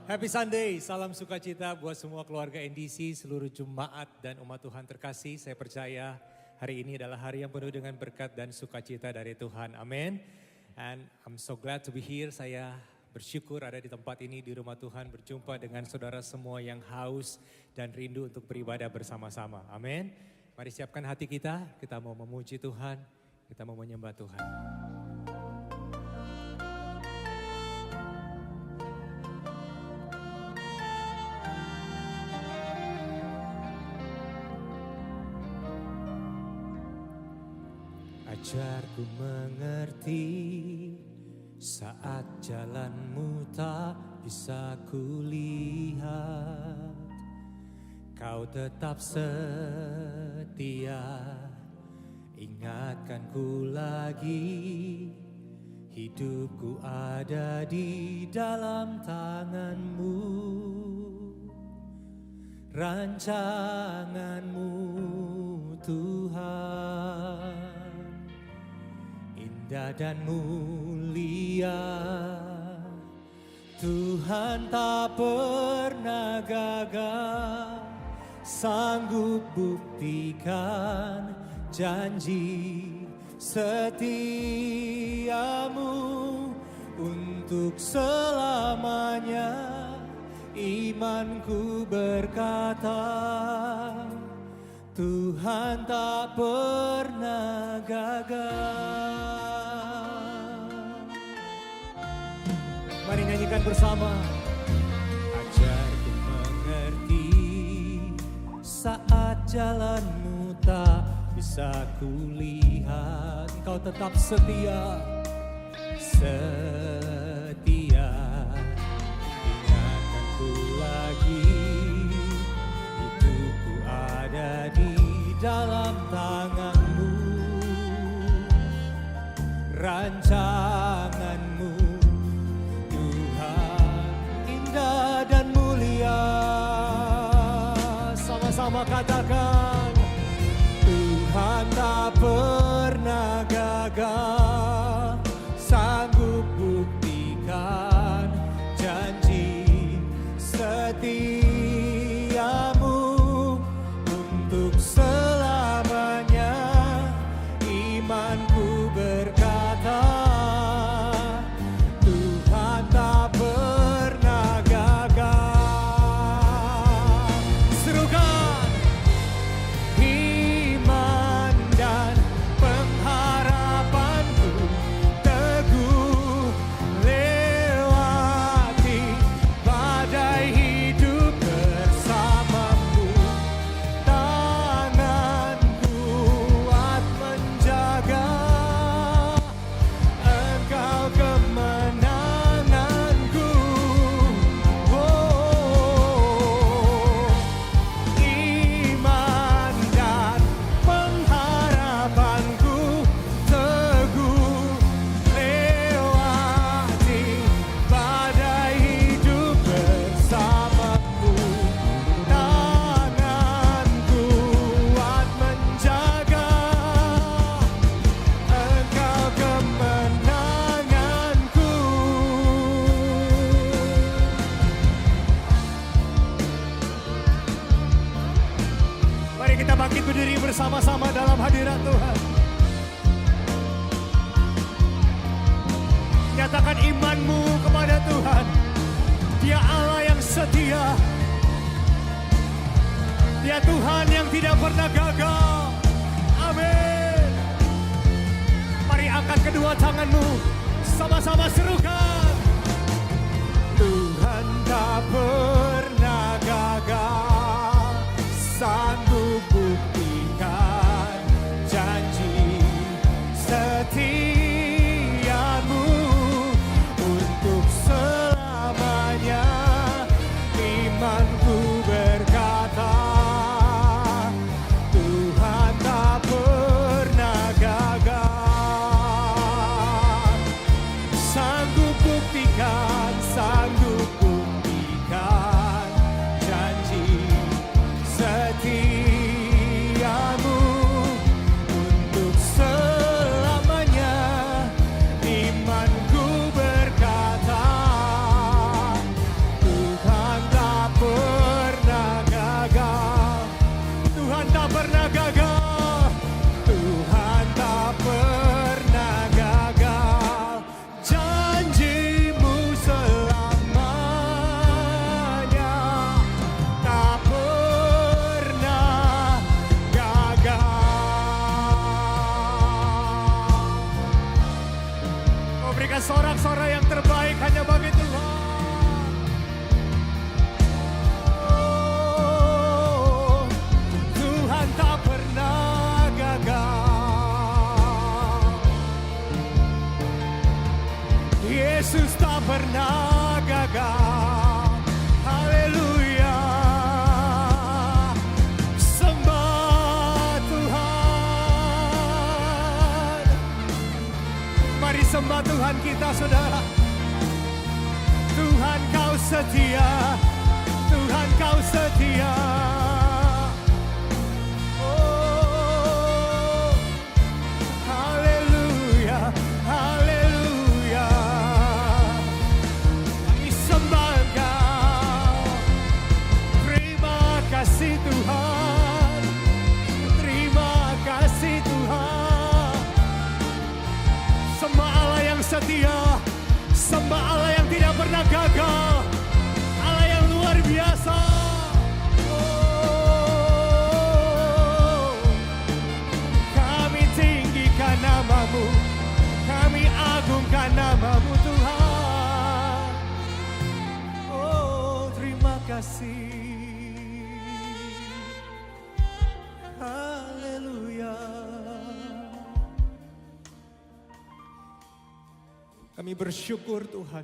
Happy Sunday, salam sukacita buat semua keluarga NDC, seluruh jemaat dan umat Tuhan terkasih. Saya percaya hari ini adalah hari yang penuh dengan berkat dan sukacita dari Tuhan. Amin. And I'm so glad to be here. Saya bersyukur ada di tempat ini, di rumah Tuhan, berjumpa dengan saudara semua yang haus dan rindu untuk beribadah bersama-sama. Amin. Mari siapkan hati kita mau memuji Tuhan, kita mau menyembah Tuhan. Ajarku mengerti saat jalanmu tak bisa kulihat. Kau tetap setia, ingatkan ku lagi. Hidupku ada di dalam tanganmu. Rancanganmu Tuhan indah dan mulia. Tuhan tak pernah gagal, sanggup buktikan janji setiamu untuk selamanya. Imanku berkata, Tuhan tak pernah gagal. Mari nyanyikan bersama. Ajarku mengerti saat jalanmu tak bisa kulihat. Engkau tetap setia, setia. Ingatkanku lagi, hidupku ada di dalam tanganmu. Rancanganmu Tuhan indah dan mulia. Sama-sama katakan, Tuhan tak pernah gagal, sanggup buktikan janji setiamu untuk selamanya. Imanku berkata, Tuhan tak pernah gagal. Serukan, iman dan pengharapanku teguh lewati badai hidup bersamamu. Tangan kuat menjaga, Engkau kemenanganku. Iman dan pengharapanku teguh lewati badai hidup bersamamu. Tangan kuat menjaga, Engkau kemenanganku. Mari kita bangkit berdiri bersama-sama dalam hadirat Tuhan. Nyatakan imanmu kepada Tuhan. Dia Allah yang setia. Dia Tuhan yang tidak pernah gagal. Amin. Mari angkat kedua tanganmu, sama-sama serukan. Tuhan tak pernah gagal, sanggup buktikan janji setiamu untuk selamanya. Imanku berkata, Tuhan tak pernah gagal, sanggup buktikan, sanggup setia, Tuhan kau setia. Oh, haleluya, haleluya. Kami sembah Engkau. Terima kasih Tuhan, terima kasih Tuhan. Sembah Allah yang setia, sembah Allah yang tidak pernah gagal, Allah yang luar biasa. Oh, kami tinggikan namamu, kami agungkan namamu Tuhan. Oh, terima kasih. Haleluya. Kami bersyukur Tuhan,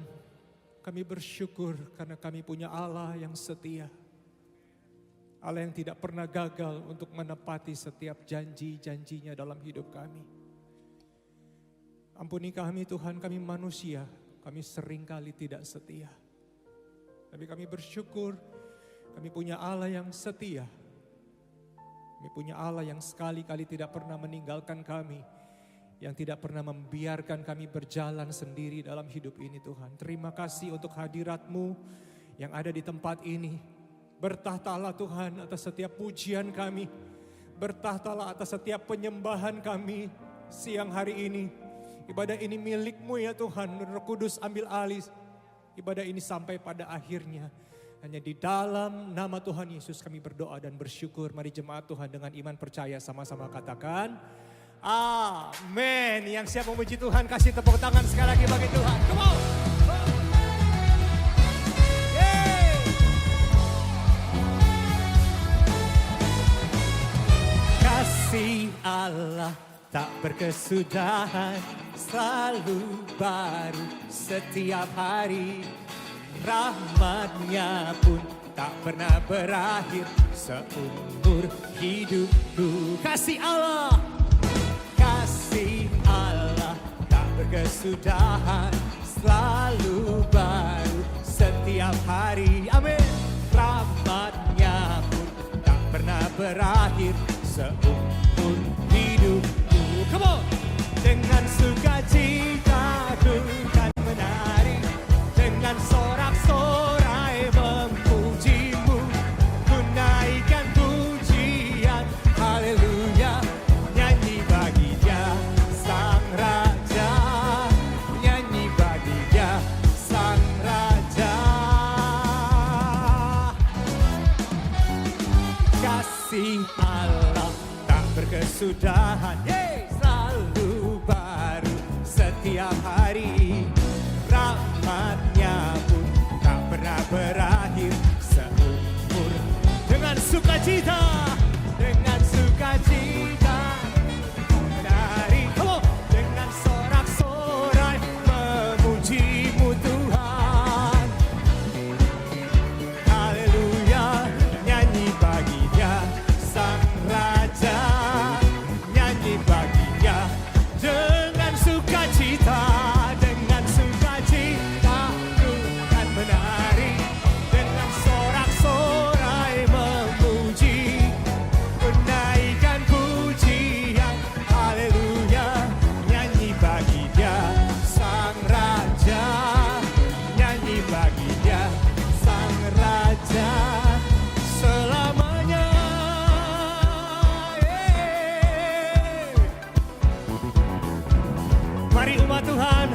kami bersyukur karena kami punya Allah yang setia. Allah yang tidak pernah gagal untuk menepati setiap janji-janjinya dalam hidup kami. Ampuni kami Tuhan, kami manusia, kami seringkali tidak setia. Tapi kami bersyukur, kami punya Allah yang setia. Kami punya Allah yang sekali-kali tidak pernah meninggalkan kami, yang tidak pernah membiarkan kami berjalan sendiri dalam hidup ini Tuhan. Terima kasih untuk hadirat-Mu yang ada di tempat ini. Bertahtalah Tuhan atas setiap pujian kami. Bertahtalah atas setiap penyembahan kami siang hari ini. Ibadah ini milik-Mu ya Tuhan. Roh Kudus ambil alih. Ibadah ini sampai pada akhirnya. Hanya di dalam nama Tuhan Yesus kami berdoa dan bersyukur. Mari jemaat Tuhan dengan iman percaya sama-sama katakan amin. Yang siap memuji Tuhan kasih tepuk tangan sekali lagi bagi Tuhan. Come on. Yeay. Kasih Allah tak berkesudahan, selalu baru setiap hari. Rahmat-Nya pun tak pernah berakhir seumur hidupku. Kasih Allah tak berkesudahan, selalu baru setiap hari. Amin. Rahmat-Nya pun tak pernah berakhir seumur hidupku. Come on. Dengan sukacita ku kan menari, dengan sorak-sorai memuji-Mu, ku naikkan pujian, haleluya. Nyanyi bagi Dia Sang Raja, nyanyi bagi Dia Sang Raja. Kasih Allah tak berkesudahan, selalu baru setiap hari. Rahmat-Nya pun tak pernah berakhir seumur. Dengan sukacita, dengan sukacita menari, dengan sorak-sorai memuji-Mu Tuhan. Haleluya, nyanyi bagi Dia Sang Raja, nyanyi bagi Dia dengan sukacita. Dengan sukacita ku kan menari, dengan sorak-sorai memuji, menaikkan pujian, haleluya. Nyanyi bagi Dia Sang Raja, nyanyi bagi Dia Sang Raja selamanya. Mari umat Tuhan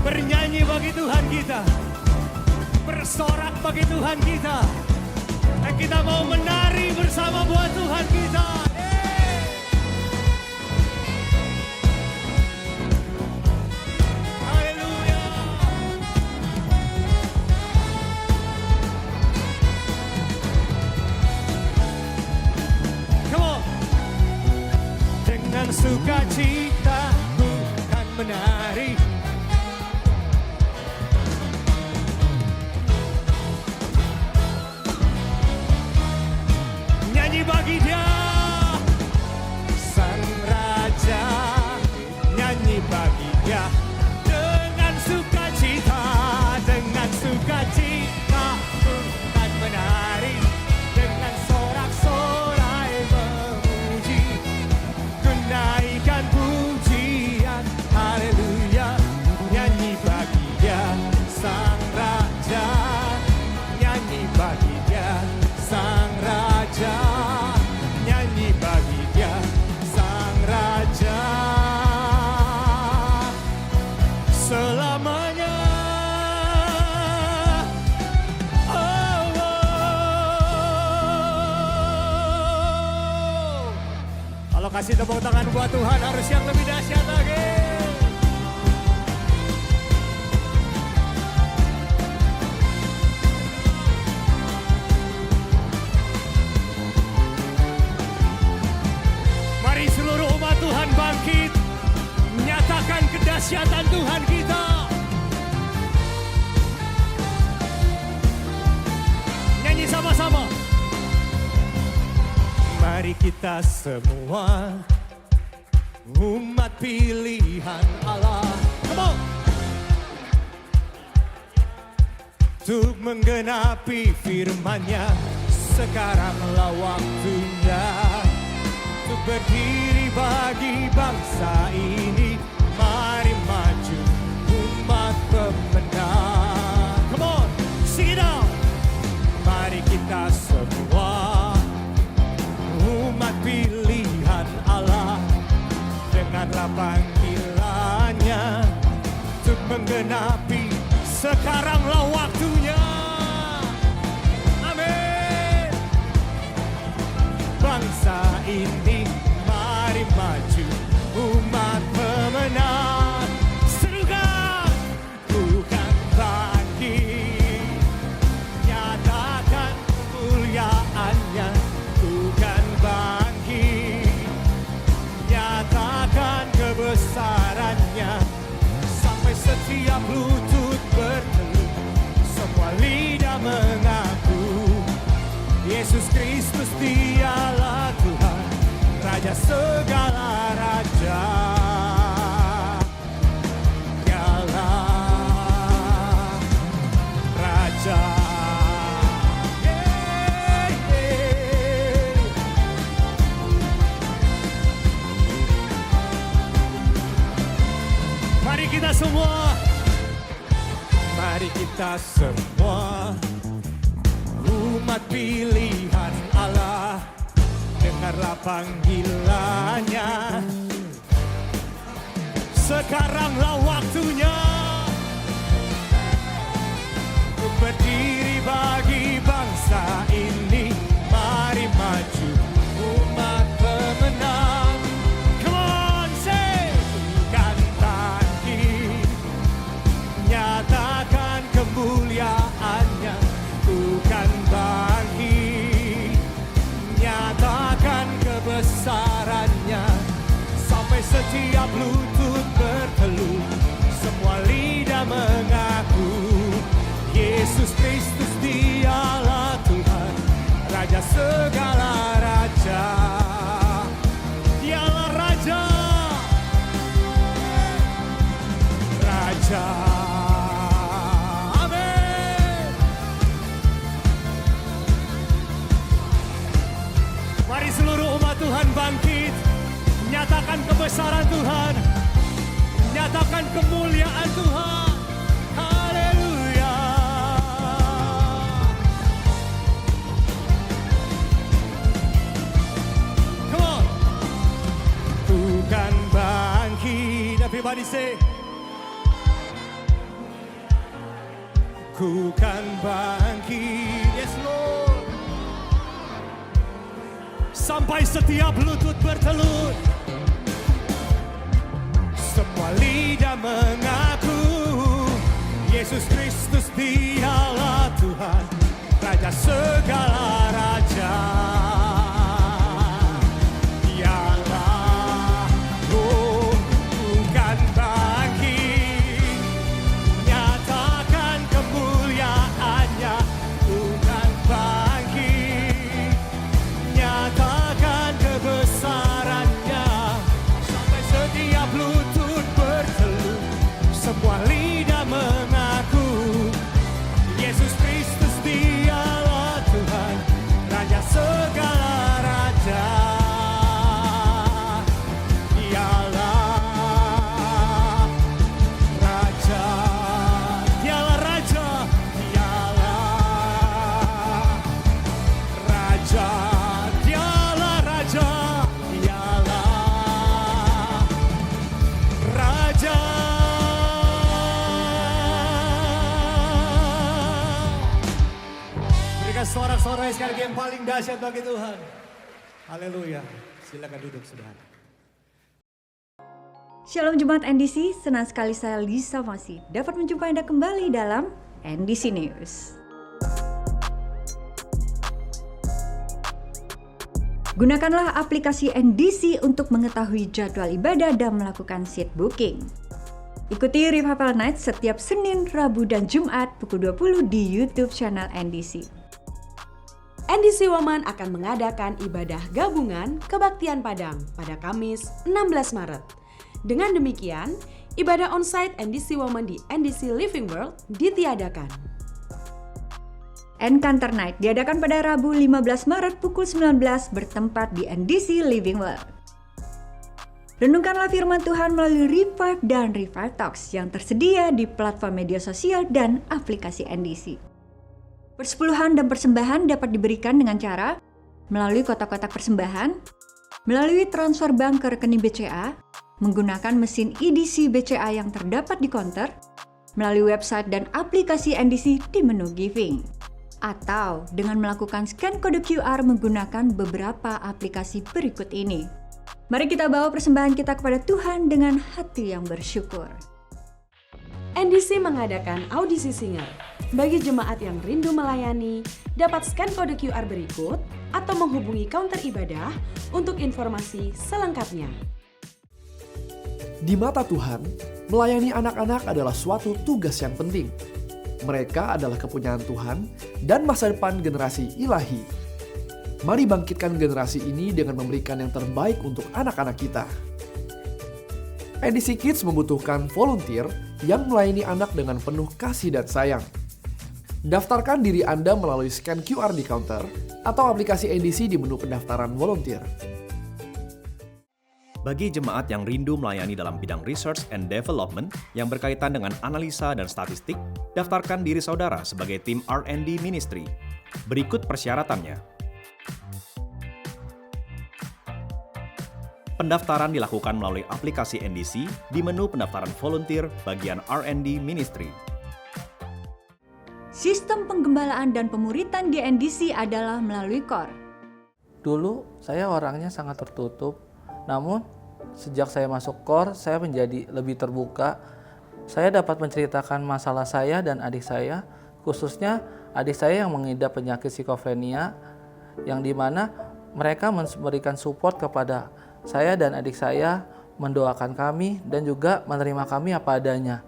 bernyanyi bagi Tuhan kita, bersorak bagi Tuhan kita, dan kita mau menari bersama buat Tuhan kita. Haleluya. Come on. Dengan sukacita ku kan menari, nyanyi bagi Dia. kasih tepuk tangan buat Tuhan, harus yang lebih dahsyat lagi. Mari seluruh umat Tuhan bangkit, menyatakan kedahsyatan Tuhan kita. Nyanyi sama-sama. Mari kita semua umat pilihan Allah, come on, untuk menggenapi firman-Nya. Sekaranglah waktunya untuk berdiri bagi bangsa ini. Mari maju umat pemenang. Come on, sing it out. Mari kita semua umat pilihan Allah, dengarlah panggilannya untuk menggenapi. Sekaranglah waktunya. Amin. Bangsa ini mari maju umat pemenang. Serukan, bukan bangkit, nyatakan kemuliaannya. Bukan bangkit, nyatakan kebesarannya. Sampai setiap lutut bertelut, semua lidah mengaku Yesus Kristus dialah Tuhan, Raja segala raja. Dialah Raja. Mari kita semua, mari kita semua umat pilihan Allah, dengarlah panggilannya. Sekaranglah waktunya untuk berdiri bagi bangsa ini. Mari maju umat pemenang. Come on, say, bukan bangkit, nyatakan kemuliaannya. Bukan bangkit, nyatakan kebesarannya. Sampai setiap lutut bertelut, semua lidah mengaku Yesus Kristus dialah Tuhan, Raja segala raja. Dialah Raja, Raja. Mari seluruh umat Tuhan bangkit, nyatakan kebesaran Tuhan, nyatakan kemuliaan Tuhan. Haleluya. Come on. Bukan bangkit, everybody say. Bukan bangkit, yes Lord. Sampai setiap lutut bertelut, semua lidah mengaku Yesus Kristus dialah Tuhan, Raja segala raja. Dialah, oh, bukan bangkit, nyatakan kemuliaannya. Bukan bangkit, nyatakan kebesarannya. Sampai setiap lutut bertelut, semua lidah mengaku Yesus Kristus dialah Tuhan, Raja segala raja. Dialah Raja, dialah Raja, dialah Raja, dialah Raja, dialah Raja. Berikan sorak-sorai sekali lagi yang paling dahsyat bagi Tuhan. Haleluya. Silakan duduk, saudara. Shalom Jemaat NDC, senang sekali saya Lisa masih dapat menjumpai Anda kembali dalam NDC News. Gunakanlah aplikasi NDC untuk mengetahui jadwal ibadah dan melakukan seat booking. Ikuti Revival Night setiap Senin, Rabu, dan Jumat pukul 20 di YouTube channel NDC. NDC Woman akan mengadakan ibadah gabungan kebaktian Padang pada Kamis 16 Maret. Dengan demikian, ibadah onsite NDC Woman di NDC Living World ditiadakan. Encounter Night diadakan pada Rabu 15 Maret pukul 19 bertempat di NDC Living World. Renungkanlah firman Tuhan melalui Revive dan Revive Talks yang tersedia di platform media sosial dan aplikasi NDC. Persepuluhan dan persembahan dapat diberikan dengan cara melalui kotak-kotak persembahan, melalui transfer bank ke rekening BCA, menggunakan mesin EDC BCA yang terdapat di counter, melalui website dan aplikasi NDC di menu Giving, atau dengan melakukan scan kode QR menggunakan beberapa aplikasi berikut ini. Mari kita bawa persembahan kita kepada Tuhan dengan hati yang bersyukur. NDC mengadakan audisi singer. Bagi jemaat yang rindu melayani, dapat scan kode QR berikut atau menghubungi counter ibadah untuk informasi selengkapnya. Di mata Tuhan, melayani anak-anak adalah suatu tugas yang penting. Mereka adalah kepunyaan Tuhan dan masa depan generasi ilahi. Mari bangkitkan generasi ini dengan memberikan yang terbaik untuk anak-anak kita. NDC Kids membutuhkan volunteer yang melayani anak dengan penuh kasih dan sayang. Daftarkan diri Anda melalui scan QR di counter atau aplikasi NDC di menu pendaftaran volunteer. Bagi jemaat yang rindu melayani dalam bidang research and development yang berkaitan dengan analisa dan statistik, daftarkan diri saudara sebagai tim R&D Ministry. Berikut persyaratannya. Pendaftaran dilakukan melalui aplikasi NDC di menu pendaftaran volunteer bagian R&D Ministry. Sistem penggembalaan dan pemuritan di NDC adalah melalui core. Dulu saya orangnya sangat tertutup, namun sejak saya masuk core, saya menjadi lebih terbuka. Saya dapat menceritakan masalah saya dan adik saya, khususnya adik saya yang mengidap penyakit skizofrenia, yang dimana mereka memberikan support kepada saya dan adik saya, mendoakan kami dan juga menerima kami apa adanya.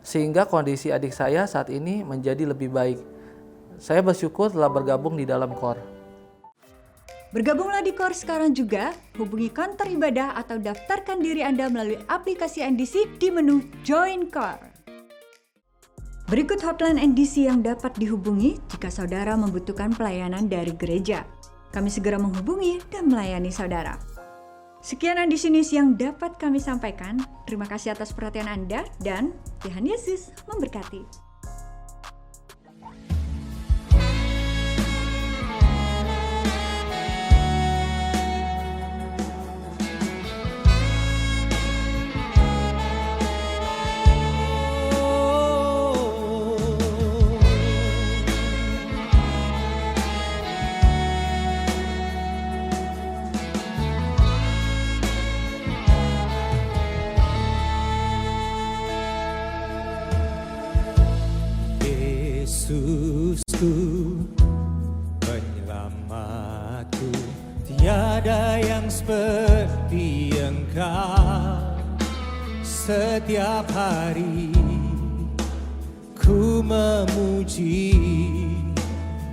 Sehingga kondisi adik saya saat ini menjadi lebih baik. Saya bersyukur telah bergabung di dalam core. Bergabunglah di core sekarang juga, hubungi kantor ibadah atau daftarkan diri Anda melalui aplikasi NDC di menu Join Core. Berikut hotline NDC yang dapat dihubungi jika saudara membutuhkan pelayanan dari gereja. Kami segera menghubungi dan melayani saudara. Sekian NDC News yang dapat kami sampaikan. Terima kasih atas perhatian Anda dan Tuhan Yesus memberkati. Yesusku, penyelamatku, tiada yang seperti Engkau. Setiap hari ku memuji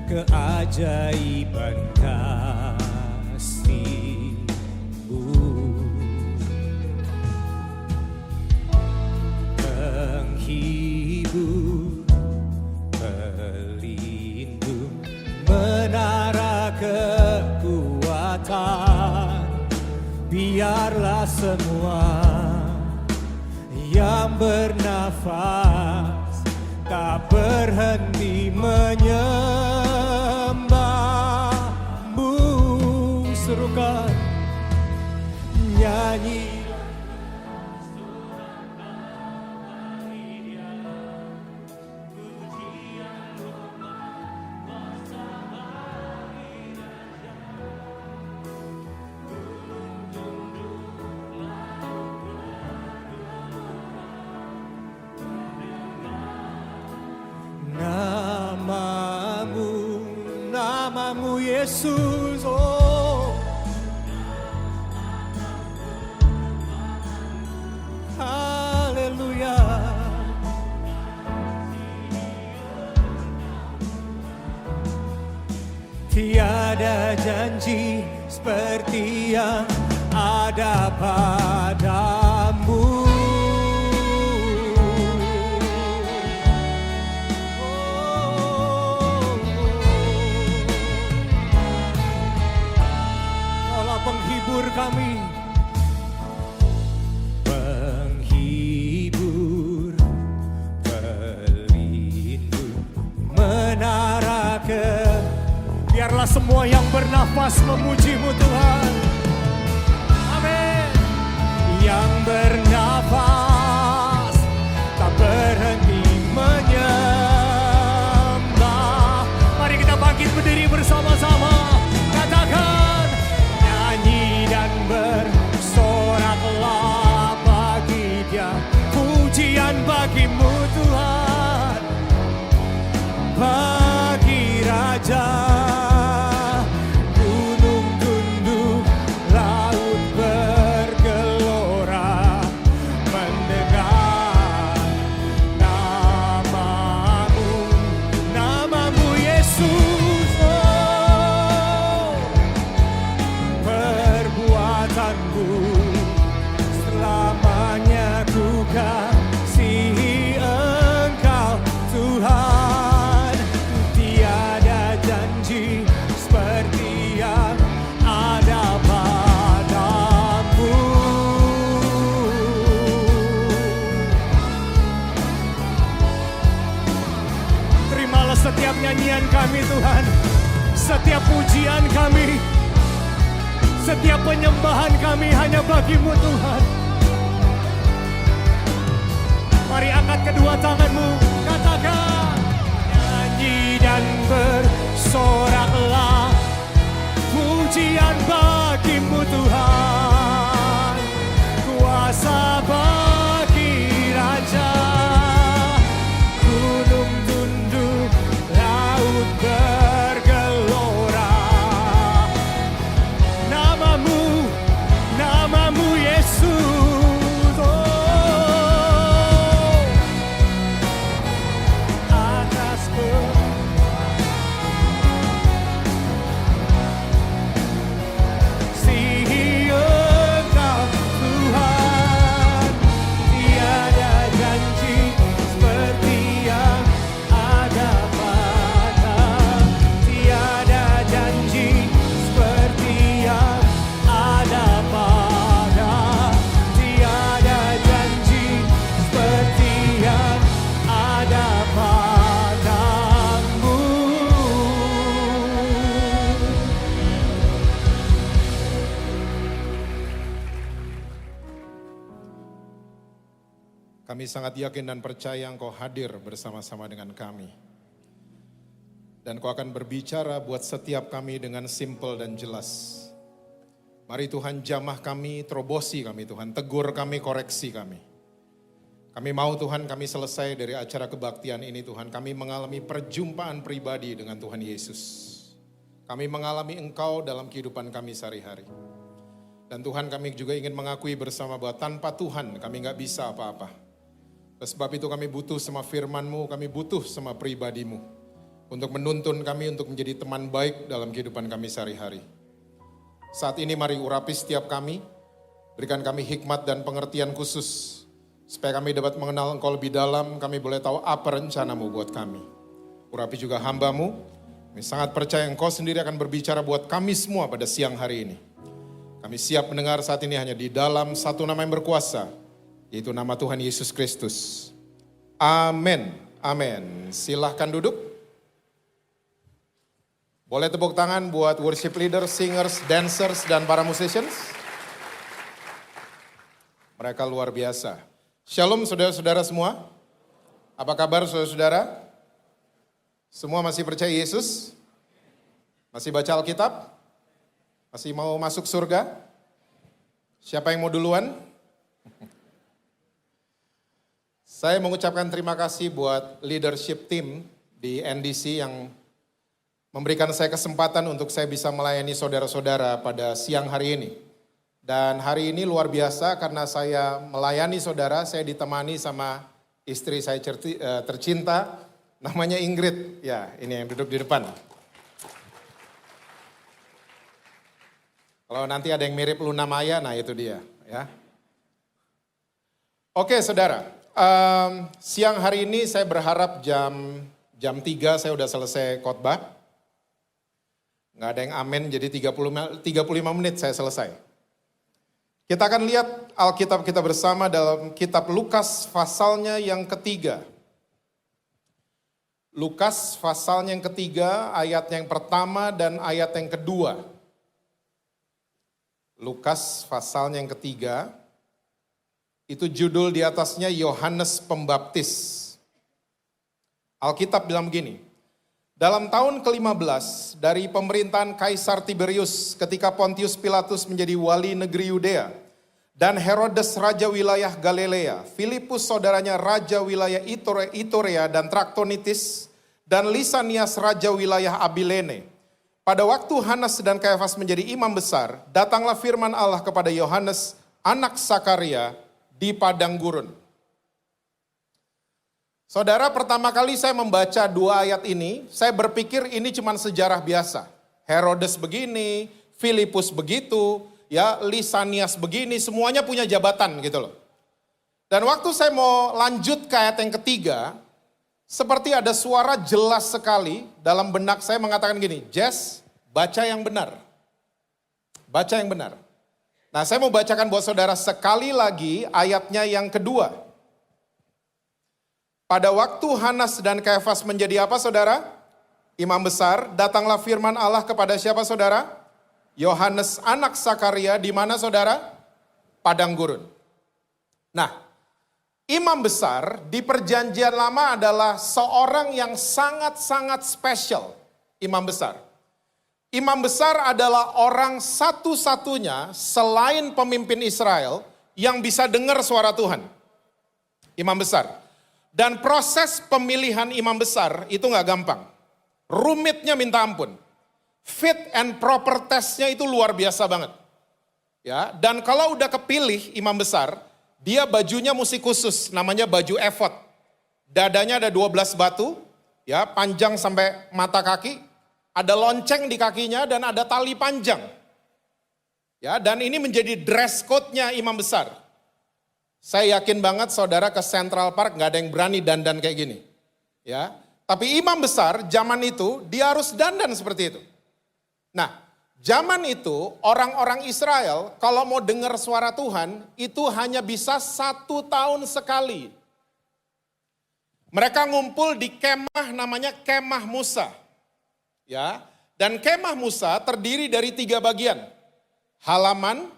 keajaiban kasih-Mu. Penghibur, pelindung, menara kekuatan, biarlah semua yang bernafas tak berhenti menyembah-Mu. Serukan nyanyi namamu Yesus. Oh, haleluya. Tiada janji seperti yang ada padamu. Kaulah penghibur kami, penghibur, pelindung, menara biarlah semua yang bernafas memuji-Mu Tuhan. Amin. Yang bernafas tak berhenti menyembah. Mari kita bangkit berdiri bersama-sama. Katakan, nyanyi dan bersoraklah bagi Dia. Pujian bagi-Mu Tuhan, bagi Raja. Setiap nyanyian kami Tuhan, setiap pujian kami, setiap penyembahan kami hanya bagi-Mu Tuhan. Mari angkat kedua tanganmu, katakan, nyanyi dan bersoraklah, pujian bagi-Mu Tuhan, kuasa bagi Raja. Bergelora, namamu Yesus. Oh, atas kasih Engkau Tuhan, tiada janji seperti yang ada. Kami sangat yakin dan percaya Engkau hadir bersama-sama dengan kami. Dan Engkau akan berbicara buat setiap kami dengan simple dan jelas. Mari Tuhan jamah kami, terobosi kami Tuhan, tegur kami, koreksi kami. Kami mau Tuhan kami selesai dari acara kebaktian ini Tuhan, kami mengalami perjumpaan pribadi dengan Tuhan Yesus. Kami mengalami Engkau dalam kehidupan kami sehari-hari. Dan Tuhan kami juga ingin mengakui bersama bahwa tanpa Tuhan kami gak bisa apa-apa. Sebab itu kami butuh sama firman-Mu, kami butuh sama pribadi-Mu. Untuk menuntun kami untuk menjadi teman baik dalam kehidupan kami sehari-hari. Saat ini mari urapi setiap kami, berikan kami hikmat dan pengertian khusus. Supaya kami dapat mengenal Engkau lebih dalam, kami boleh tahu apa rencana-Mu buat kami. Urapi juga hamba-Mu, kami sangat percaya Engkau sendiri akan berbicara buat kami semua pada siang hari ini. Kami siap mendengar saat ini hanya di dalam satu nama yang berkuasa, yaitu nama Tuhan Yesus Kristus. Amin. Amin. Silahkan duduk. Boleh tepuk tangan buat worship leader, singers, dancers, dan para musicians. Mereka luar biasa. Shalom saudara-saudara semua. Apa kabar saudara-saudara? Semua masih percaya Yesus? Masih baca Alkitab? Masih mau masuk surga? Siapa yang mau duluan? Saya mengucapkan terima kasih buat leadership team di NDC yang memberikan saya kesempatan untuk saya bisa melayani saudara-saudara pada siang hari ini. Dan hari ini luar biasa karena saya melayani saudara, saya ditemani sama istri saya tercinta, namanya Ingrid. Ya, ini yang duduk di depan. Kalau nanti ada yang mirip Luna Maya, nah itu dia. Ya. Oke saudara, siang hari ini saya berharap jam 3 saya udah selesai khotbah. Nggak ada yang amin, jadi 35 menit saya selesai. Kita akan lihat Alkitab kita bersama dalam kitab Lukas pasalnya yang ketiga. Lukas pasalnya yang ketiga, ayat yang pertama dan ayat yang kedua. Lukas pasalnya yang ketiga, itu judul di atasnya Yohanes Pembaptis. Alkitab bilang begini, dalam tahun ke-15 dari pemerintahan Kaisar Tiberius ketika Pontius Pilatus menjadi wali negeri Yudea, dan Herodes raja wilayah Galilea, Filipus saudaranya raja wilayah Iturea dan Traktonitis, dan Lisanias raja wilayah Abilene. Pada waktu Hanas dan Kayafas menjadi imam besar, datanglah firman Allah kepada Yohanes, anak Sakaria, di padang gurun. Saudara, pertama kali saya membaca 2 ayat ini, saya berpikir ini cuma sejarah biasa. Herodes begini, Filipus begitu, ya Lisanias begini, semuanya punya jabatan gitu loh. Dan waktu saya mau lanjut ke ayat yang ketiga, seperti ada suara jelas sekali dalam benak saya mengatakan gini, Jess, baca yang benar. Baca yang benar. Nah, saya mau bacakan buat saudara sekali lagi ayatnya yang kedua. Pada waktu Hanas dan Kayafas menjadi apa saudara? Imam besar, datanglah firman Allah kepada siapa saudara? Yohanes anak Sakaria, di mana saudara? Padang gurun. Nah, imam besar di perjanjian lama adalah seorang yang sangat-sangat spesial. Imam besar. Imam besar adalah orang satu-satunya selain pemimpin Israel yang bisa dengar suara Tuhan. Imam besar. Dan proses pemilihan imam besar itu gak gampang. Rumitnya minta ampun. Fit and proper testnya itu luar biasa banget. Ya, dan kalau udah kepilih imam besar, dia bajunya mesti khusus, namanya baju efod. Dadanya ada 12 batu, ya, panjang sampai mata kaki, ada lonceng di kakinya dan ada tali panjang. Ya, dan ini menjadi dress code-nya imam besar. Saya yakin banget saudara ke Central Park gak ada yang berani dandan kayak gini. Ya, tapi imam besar zaman itu dia harus dandan seperti itu. Nah, zaman itu orang-orang Israel kalau mau dengar suara Tuhan itu hanya bisa 1 tahun sekali. Mereka ngumpul di kemah namanya Kemah Musa. Ya, dan Kemah Musa terdiri dari 3 bagian. Halaman,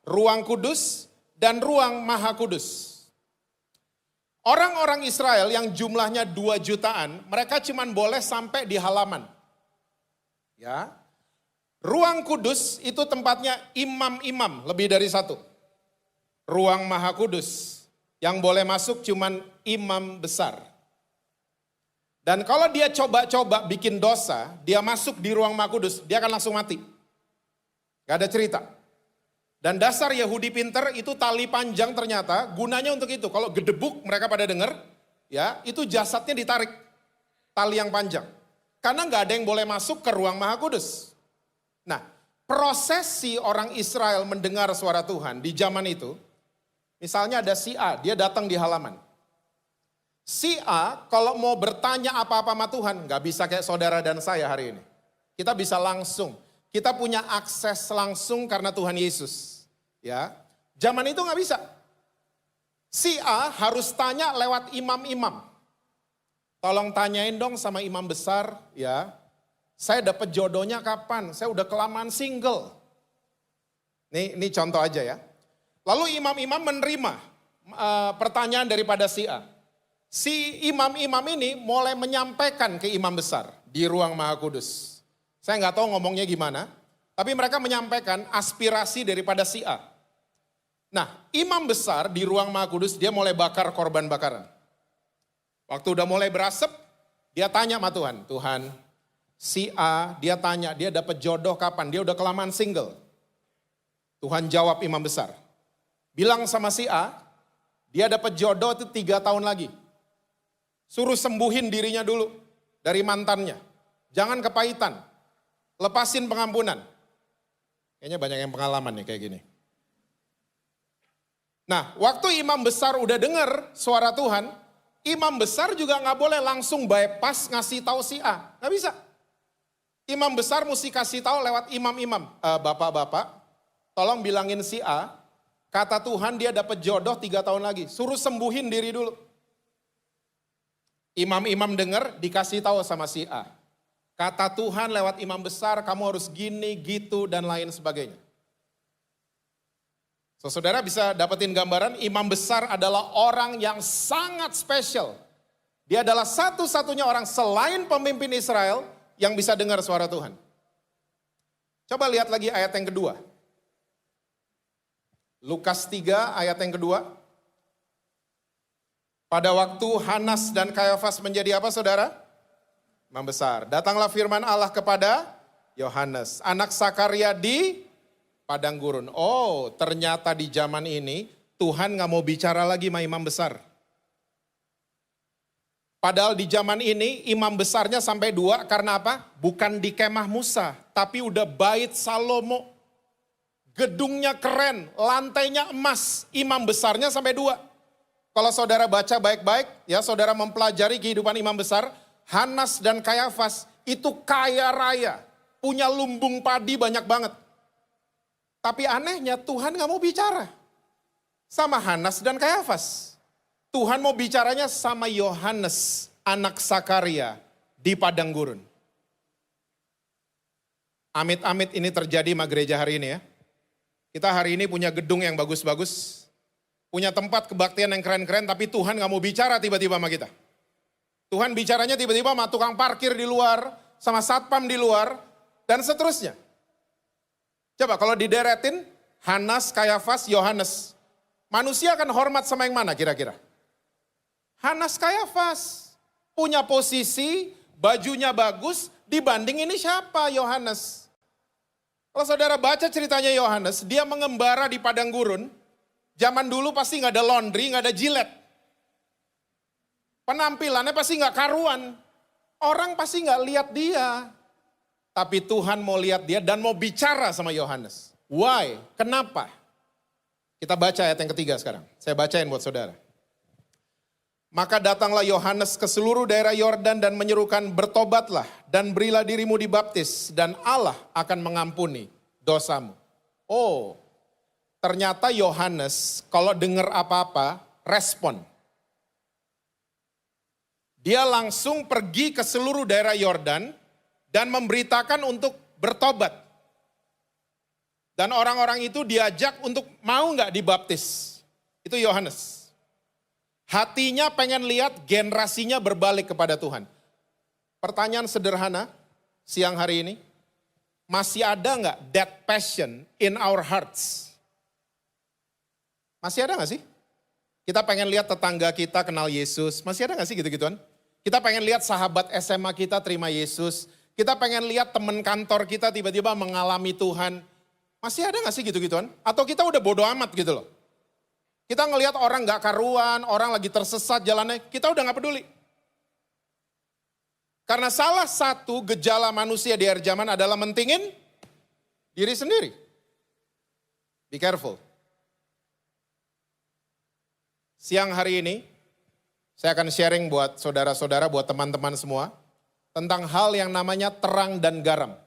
ruang kudus, dan ruang maha kudus. Orang-orang Israel yang jumlahnya 2 jutaan, mereka cuma boleh sampai di halaman. Ya. Ruang kudus itu tempatnya imam-imam, lebih dari 1. Ruang maha kudus, yang boleh masuk cuma imam besar. Dan kalau dia coba-coba bikin dosa, dia masuk di ruang maha kudus, dia akan langsung mati. Gak ada cerita. Dan dasar Yahudi pinter itu tali panjang ternyata gunanya untuk itu. Kalau gedebuk mereka pada dengar, ya itu jasadnya ditarik. Tali yang panjang. Karena gak ada yang boleh masuk ke ruang maha kudus. Nah, prosesi orang Israel mendengar suara Tuhan di zaman itu, misalnya ada si A, dia datang di halaman. Si A kalau mau bertanya apa-apa sama Tuhan, gak bisa kayak saudara dan saya hari ini. Kita bisa langsung. Kita punya akses langsung karena Tuhan Yesus. Ya, zaman itu gak bisa. Si A harus tanya lewat imam-imam. Tolong tanyain dong sama imam besar, ya. Saya dapat jodohnya kapan? Saya udah kelamaan single. Ini contoh aja ya. Lalu imam-imam menerima pertanyaan daripada si A. Si imam-imam ini mulai menyampaikan ke imam besar di ruang maha kudus. Saya nggak tahu ngomongnya gimana, tapi mereka menyampaikan aspirasi daripada si A. Nah, imam besar di ruang maha kudus, dia mulai bakar korban bakaran. Waktu udah mulai berasap, dia tanya sama Tuhan, Tuhan, Si A, dia tanya, dia dapat jodoh kapan? Dia udah kelamaan single. Tuhan jawab imam besar. Bilang sama si A, dia dapat jodoh itu 3 tahun lagi. Suruh sembuhin dirinya dulu dari mantannya. Jangan kepahitan. Lepasin pengampunan. Kayaknya banyak yang pengalaman nih kayak gini. Nah, waktu imam besar udah dengar suara Tuhan, imam besar juga nggak boleh langsung bypass ngasih tahu si A. Nggak bisa. Imam besar mesti kasih tahu lewat imam-imam. Bapak-bapak, tolong bilangin si A, kata Tuhan dia dapat jodoh 3 tahun lagi. Suruh sembuhin diri dulu. Imam-imam dengar, dikasih tahu sama si A. Kata Tuhan lewat imam besar, kamu harus gini, gitu, dan lain sebagainya. So, saudara bisa dapetin gambaran, imam besar adalah orang yang sangat spesial. Dia adalah satu-satunya orang selain pemimpin Israel yang bisa dengar suara Tuhan. Coba lihat lagi ayat yang kedua. Lukas 3 ayat yang kedua. Pada waktu Hanas dan Kayafas menjadi apa saudara? Imam besar. Datanglah firman Allah kepada Yohanes, anak Sakaria di padang gurun. Oh, ternyata di zaman ini Tuhan gak mau bicara lagi sama imam besar. Padahal di zaman ini imam besarnya sampai 2 karena apa? Bukan di kemah Musa, tapi udah bait Salomo. Gedungnya keren, lantainya emas, imam besarnya sampai 2. Kalau saudara baca baik-baik, ya saudara mempelajari kehidupan imam besar, Hanas dan Kayafas itu kaya raya, punya lumbung padi banyak banget. Tapi anehnya Tuhan gak mau bicara sama Hanas dan Kayafas. Tuhan mau bicaranya sama Yohanes, anak Sakaria di padang gurun. Amit-amit ini terjadi sama gereja hari ini ya. Kita hari ini punya gedung yang bagus-bagus, punya tempat kebaktian yang keren-keren, tapi Tuhan gak mau bicara tiba-tiba sama kita. Tuhan bicaranya tiba-tiba sama tukang parkir di luar, sama satpam di luar, dan seterusnya. Coba kalau dideretin, Hanas, Kayafas, Yohanes. Manusia akan hormat sama yang mana kira-kira? Hanas, Kayafas. Punya posisi, bajunya bagus, dibanding ini siapa? Yohanes. Kalau saudara baca ceritanya Yohanes, dia mengembara di padang gurun. Zaman dulu pasti gak ada laundry, gak ada jilet. Penampilannya pasti gak karuan. Orang pasti gak lihat dia. Tapi Tuhan mau lihat dia dan mau bicara sama Yohanes. Why? Kenapa? Kita baca ayat yang ketiga sekarang. Saya bacain buat saudara. Maka datanglah Yohanes ke seluruh daerah Yordan dan menyerukan, bertobatlah dan berilah dirimu dibaptis dan Allah akan mengampuni dosamu. Oh, ternyata Yohanes kalau dengar apa-apa respon. Dia langsung pergi ke seluruh daerah Yordan dan memberitakan untuk bertobat. Dan orang-orang itu diajak untuk mau nggak dibaptis. Itu Yohanes. Hatinya pengen lihat generasinya berbalik kepada Tuhan. Pertanyaan sederhana siang hari ini. Masih ada nggak that passion in our hearts? Masih ada nggak sih? Kita pengen lihat tetangga kita kenal Yesus. Masih ada nggak sih gitu-gituan? Kita pengen lihat sahabat SMA kita terima Yesus. Kita pengen lihat teman kantor kita tiba-tiba mengalami Tuhan. Masih ada nggak sih gitu-gituan? Atau kita udah bodo amat gitu loh? Kita ngelihat orang gak karuan, orang lagi tersesat jalannya, kita udah gak peduli. Karena salah satu gejala manusia di akhir zaman adalah mentingin diri sendiri. Be careful. Siang hari ini, saya akan sharing buat saudara-saudara, buat teman-teman semua, tentang hal yang namanya terang dan garam.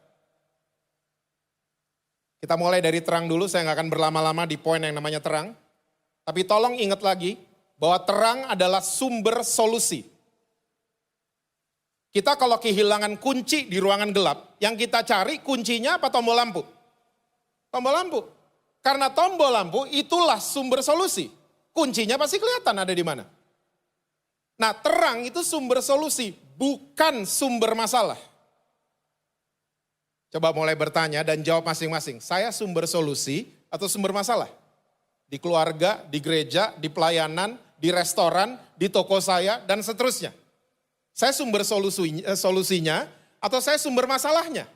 Kita mulai dari terang dulu, saya gak akan berlama-lama di poin yang namanya terang. Tapi tolong ingat lagi bahwa terang adalah sumber solusi. Kita kalau kehilangan kunci di ruangan gelap, yang kita cari kuncinya apa tombol lampu? Tombol lampu. Karena tombol lampu itulah sumber solusi. Kuncinya pasti kelihatan ada di mana. Nah, terang itu sumber solusi, bukan sumber masalah. Coba mulai bertanya dan jawab masing-masing. Saya sumber solusi atau sumber masalah? Di keluarga, di gereja, di pelayanan, di restoran, di toko saya, dan seterusnya. Saya sumber solusinya Atau saya sumber masalahnya?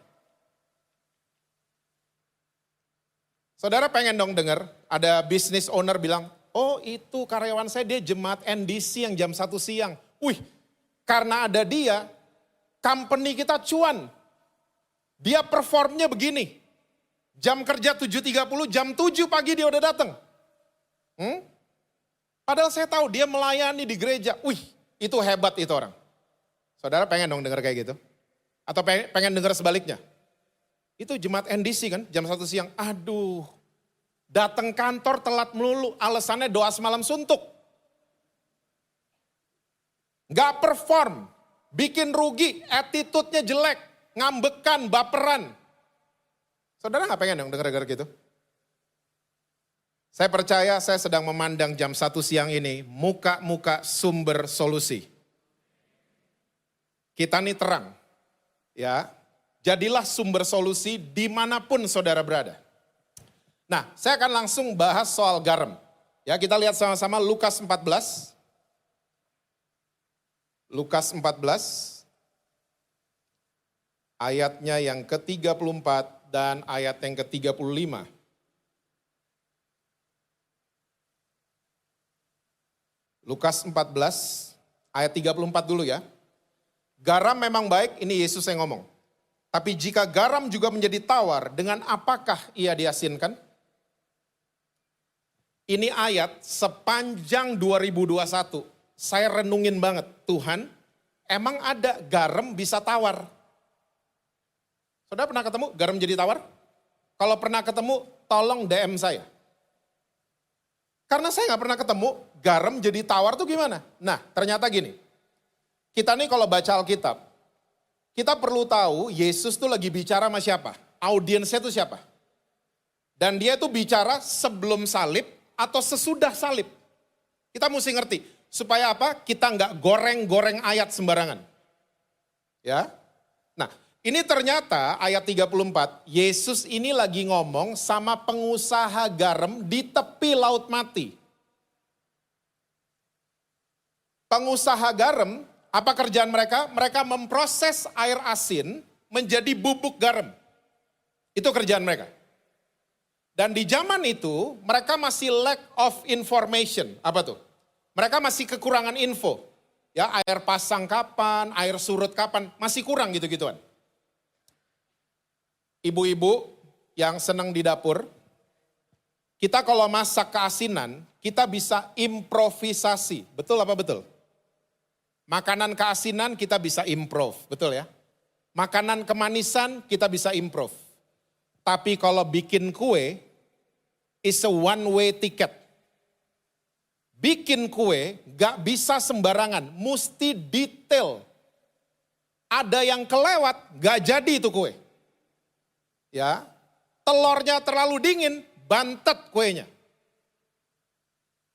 Saudara pengen dong dengar, ada business owner bilang, oh itu karyawan saya dia jemaat NDC yang jam 1 siang. Wih, karena ada dia, company kita cuan. Dia performnya begini. Jam kerja 7.30, jam 7 pagi dia udah datang. Padahal saya tahu dia melayani di gereja. Wih, itu hebat itu orang. Saudara pengen dong dengar kayak gitu? Atau pengen dengar sebaliknya? Itu jemaat NDC kan, jam 1 siang. Aduh, datang kantor telat melulu, alasannya doa semalam suntuk. Gak perform, bikin rugi, attitude-nya jelek, ngambekan, baperan. Saudara gak pengen dong dengar gitu? Saya percaya saya sedang memandang jam 1 siang ini, muka-muka sumber solusi. Kita nih terang, ya. Jadilah sumber solusi dimanapun saudara berada. Nah, saya akan langsung bahas soal garam. Ya, kita lihat sama-sama Lukas 14. Lukas 14, ayatnya yang ke-34 dan ayat yang ke-35. Lukas 14, ayat 34 dulu ya. Garam memang baik, ini Yesus yang ngomong. Tapi jika garam juga menjadi tawar, dengan apakah ia diasinkan? Ini ayat sepanjang 2021, saya renungin banget. Tuhan, emang ada garam bisa tawar? Saudara pernah ketemu garam jadi tawar? Kalau pernah ketemu, tolong DM saya. Karena saya gak pernah ketemu, garam jadi tawar tuh gimana? Nah, ternyata gini. Kita nih kalau baca Alkitab, kita perlu tahu Yesus tuh lagi bicara sama siapa? Audiensnya tuh siapa? Dan dia tuh bicara sebelum salib atau sesudah salib. Kita mesti ngerti, supaya apa? Kita nggak goreng-goreng ayat sembarangan. Ya. Nah, ini ternyata ayat 34, Yesus ini lagi ngomong sama pengusaha garam di tepi laut mati. Pengusaha garam, apa kerjaan mereka? Mereka memproses air asin menjadi bubuk garam. Itu kerjaan mereka. Dan di zaman itu mereka masih lack of information. Apa tuh? Mereka masih kekurangan info. Ya, air pasang kapan, air surut kapan, masih kurang gitu-gituan. Ibu-ibu yang senang di dapur, kita kalau masak keasinan, kita bisa improvisasi. Betul apa betul? Makanan keasinan kita bisa improve, betul ya? Makanan kemanisan kita bisa improve. Tapi kalau bikin kue, is a one way ticket. Bikin kue gak bisa sembarangan, mesti detail. Ada yang kelewat, gak jadi itu kue. Ya, telurnya terlalu dingin, bantet kuenya.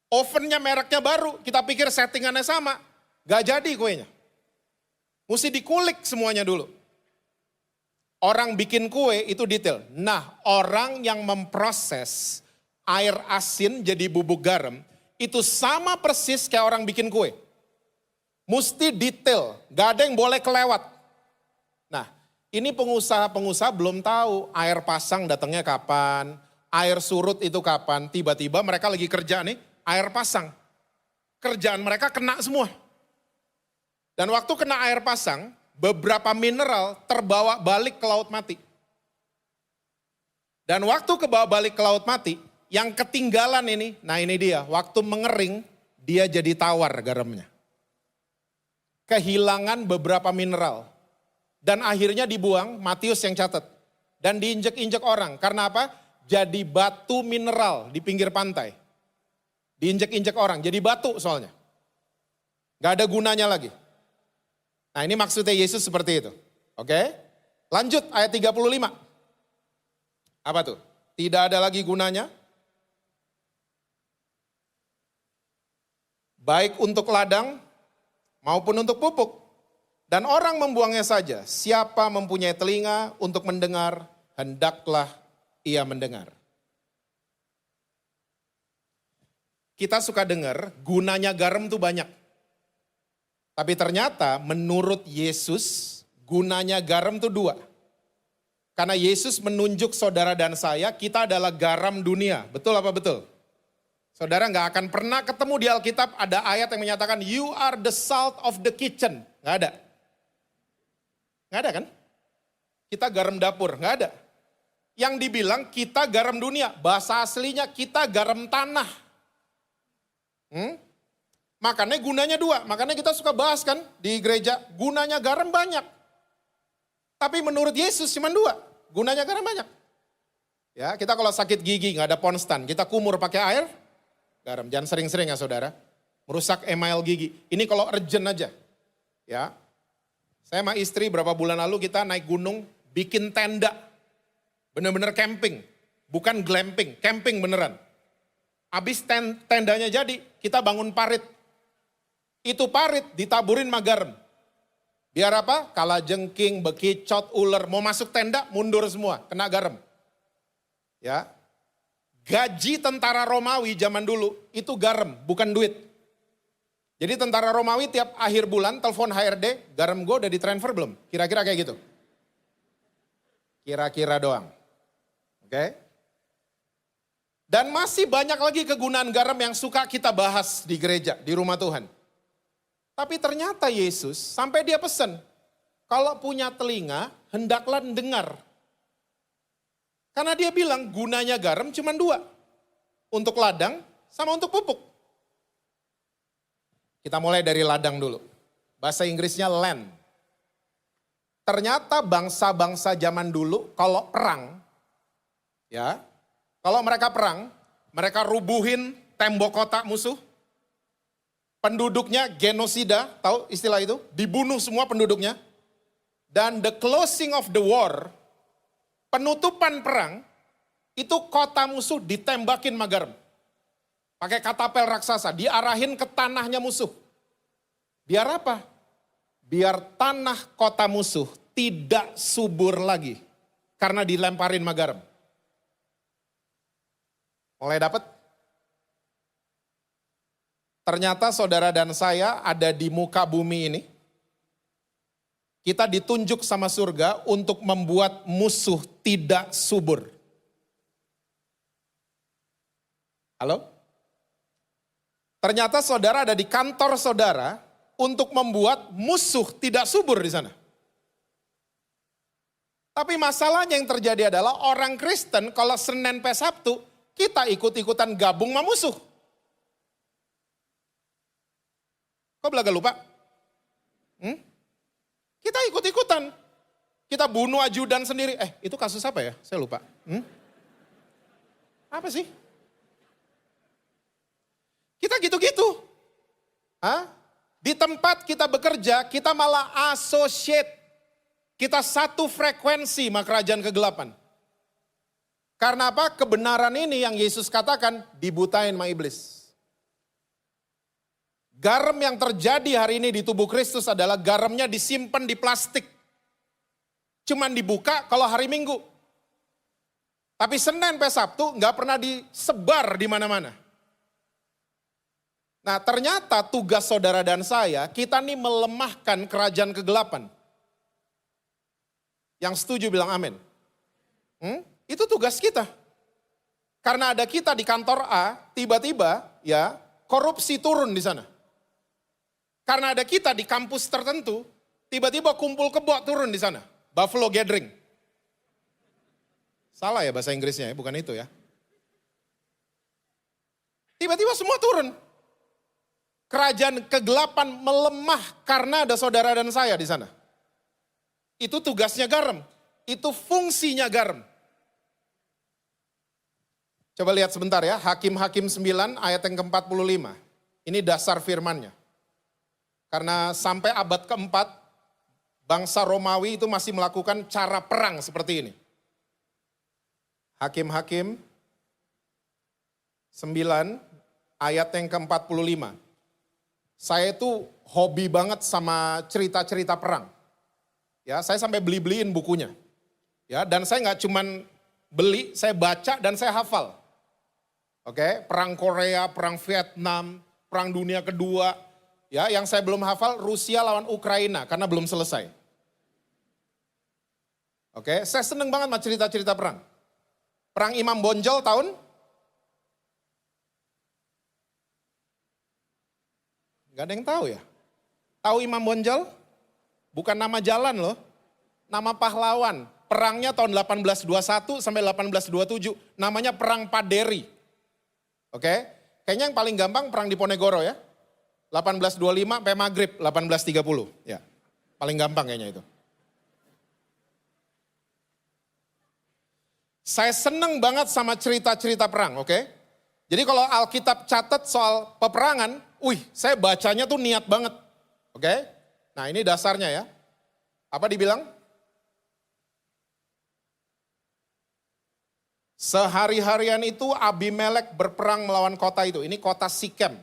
Ovennya mereknya baru, kita pikir settingannya sama, gak jadi kuenya. Mesti dikulik semuanya dulu. Orang bikin kue itu detail. Nah, orang yang memproses air asin jadi bubuk garam, itu sama persis kayak orang bikin kue. Mesti detail, gak ada yang boleh kelewat. Nah, ini pengusaha-pengusaha belum tahu air pasang datangnya kapan, air surut itu kapan. Tiba-tiba mereka lagi kerja nih, air pasang. Kerjaan mereka kena semua. Dan waktu kena air pasang, beberapa mineral terbawa balik ke laut mati. Dan waktu kebawa balik ke laut mati, yang ketinggalan ini, nah ini dia, waktu mengering, dia jadi tawar garamnya. Kehilangan beberapa mineral. Dan akhirnya dibuang, Matius yang catat. Dan diinjek-injek orang, karena apa? Jadi batu mineral di pinggir pantai. Diinjek-injek orang, jadi batu soalnya. Gak ada gunanya lagi. Nah ini maksudnya Yesus seperti itu. Oke? Lanjut ayat 35. Apa tuh? Tidak ada lagi gunanya. Baik untuk ladang maupun untuk pupuk. Dan orang membuangnya saja. Siapa mempunyai telinga untuk mendengar, hendaklah ia mendengar. Kita suka dengar gunanya garam tuh banyak. Tapi ternyata menurut Yesus, gunanya garam tuh dua. Karena Yesus menunjuk saudara dan saya, kita adalah garam dunia. Betul apa betul? Saudara nggak akan pernah ketemu di Alkitab ada ayat yang menyatakan you are the salt of the kitchen. Nggak ada. Nggak ada kan? Kita garam dapur, nggak ada. Yang dibilang kita garam dunia, bahasa aslinya kita garam tanah. Makanya gunanya dua, makanya kita suka bahas kan di gereja, gunanya garam banyak. Tapi menurut Yesus cuma dua, gunanya garam banyak. Ya, kita kalau sakit gigi nggak ada ponstan, kita kumur pakai air, garam. Jangan sering-sering ya saudara, merusak email gigi. Ini kalau urgent aja. Ya, saya sama istri berapa bulan lalu kita naik gunung, bikin tenda. Bener-bener camping, bukan glamping, camping beneran. Habis tendanya jadi, kita bangun parit. Itu parit ditaburin sama garam. Biar apa? Kalajengking, bekicot, ular, mau masuk tenda mundur semua, kena garam. Ya, gaji tentara Romawi zaman dulu itu garam, bukan duit. Jadi tentara Romawi tiap akhir bulan telepon HRD, garam gue udah ditransfer belum? Kira-kira kayak gitu. Kira-kira doang. Oke? Dan masih banyak lagi kegunaan garam yang suka kita bahas di gereja, di rumah Tuhan. Tapi ternyata Yesus sampai dia pesan, kalau punya telinga hendaklah dengar. Karena dia bilang gunanya garam cuma dua. Untuk ladang sama untuk pupuk. Kita mulai dari ladang dulu. Bahasa Inggrisnya land. Ternyata bangsa-bangsa zaman dulu kalau perang, ya, kalau mereka perang, mereka rubuhin tembok kota musuh, penduduknya genosida, tahu istilah itu? Dibunuh semua penduduknya. Dan the closing of the war, penutupan perang, itu kota musuh ditembakin magaram. Pakai katapel raksasa, diarahin ke tanahnya musuh. Biar apa? Biar tanah kota musuh tidak subur lagi. Karena dilemparin magaram. Mulai dapat? Ternyata saudara dan saya ada di muka bumi ini. Kita ditunjuk sama surga untuk membuat musuh tidak subur. Halo? Ternyata saudara ada di kantor saudara untuk membuat musuh tidak subur di sana. Tapi masalahnya yang terjadi adalah orang Kristen kalau Senin sampai Sabtu, kita ikut-ikutan gabung sama musuh. Kok belaga lupa? Kita ikut-ikutan. Kita bunuh ajudan sendiri. Itu kasus apa ya? Saya lupa. Apa sih? Kita gitu-gitu. Di tempat kita bekerja, kita malah associate. Kita satu frekuensi sama kerajaan kegelapan. Karena apa? Kebenaran ini yang Yesus katakan dibutain sama iblis. Garam yang terjadi hari ini di tubuh Kristus adalah garamnya disimpan di plastik. Cuman dibuka kalau hari Minggu. Tapi Senin sampai Sabtu nggak pernah disebar di mana-mana. Nah ternyata tugas saudara dan saya, kita nih melemahkan kerajaan kegelapan. Yang setuju bilang amin. Itu tugas kita. Karena ada kita di kantor A, tiba-tiba ya korupsi turun di sana. Karena ada kita di kampus tertentu, tiba-tiba kumpul kebo turun di sana. Buffalo Gathering. Salah ya bahasa Inggrisnya ya, bukan itu ya. Tiba-tiba semua turun. Kerajaan kegelapan melemah karena ada saudara dan saya di sana. Itu tugasnya garam. Itu fungsinya garam. Coba lihat sebentar ya, Hakim-Hakim 9 ayat yang ke-45. Ini dasar firmannya. Karena sampai abad keempat, bangsa Romawi itu masih melakukan cara perang seperti ini. Hakim-Hakim 9 ayat yang ke-45. Saya itu hobi banget sama cerita-cerita perang. Ya, saya sampai beli-beliin bukunya. Ya, dan saya nggak cuman beli, saya baca dan saya hafal. Oke, perang Korea, perang Vietnam, perang dunia kedua. Ya, yang saya belum hafal Rusia lawan Ukraina karena belum selesai. Oke, saya seneng banget sama cerita-cerita perang. Perang Imam Bonjol tahun? Gak ada yang tahu ya? Tahu Imam Bonjol? Bukan nama jalan loh, nama pahlawan. Perangnya tahun 1821 sampai 1827, namanya Perang Paderi. Oke, kayaknya yang paling gampang perang Diponegoro ya. 1825 sampai Maghrib 1830. Ya, paling gampang kayaknya itu. Saya seneng banget sama cerita-cerita perang, oke? Jadi kalau Alkitab catat soal peperangan, saya bacanya tuh niat banget, oke? Nah ini dasarnya ya. Apa dibilang? Sehari-harian itu Abimelek berperang melawan kota itu. Ini kota Sikem.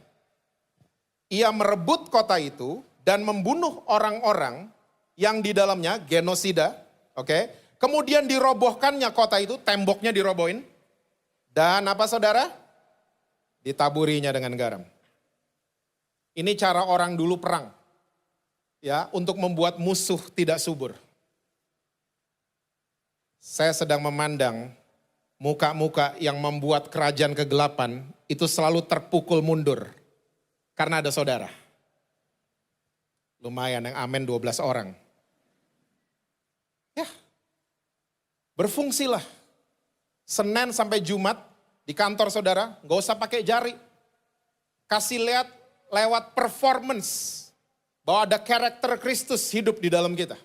Ia merebut kota itu dan membunuh orang-orang yang di dalamnya, genosida, oke? Kemudian dirobohkannya kota itu, temboknya dirobohin. Dan apa saudara? Ditaburinya dengan garam. Ini cara orang dulu perang. Ya, untuk membuat musuh tidak subur. Saya sedang memandang muka-muka yang membuat kerajaan kegelapan itu selalu terpukul mundur. Karena ada saudara. Lumayan yang amin 12 orang. Ya. Berfungsilah. Senin sampai Jumat di kantor saudara, gak usah pakai jari. Kasih lihat lewat performance bahwa ada karakter Kristus hidup di dalam kita.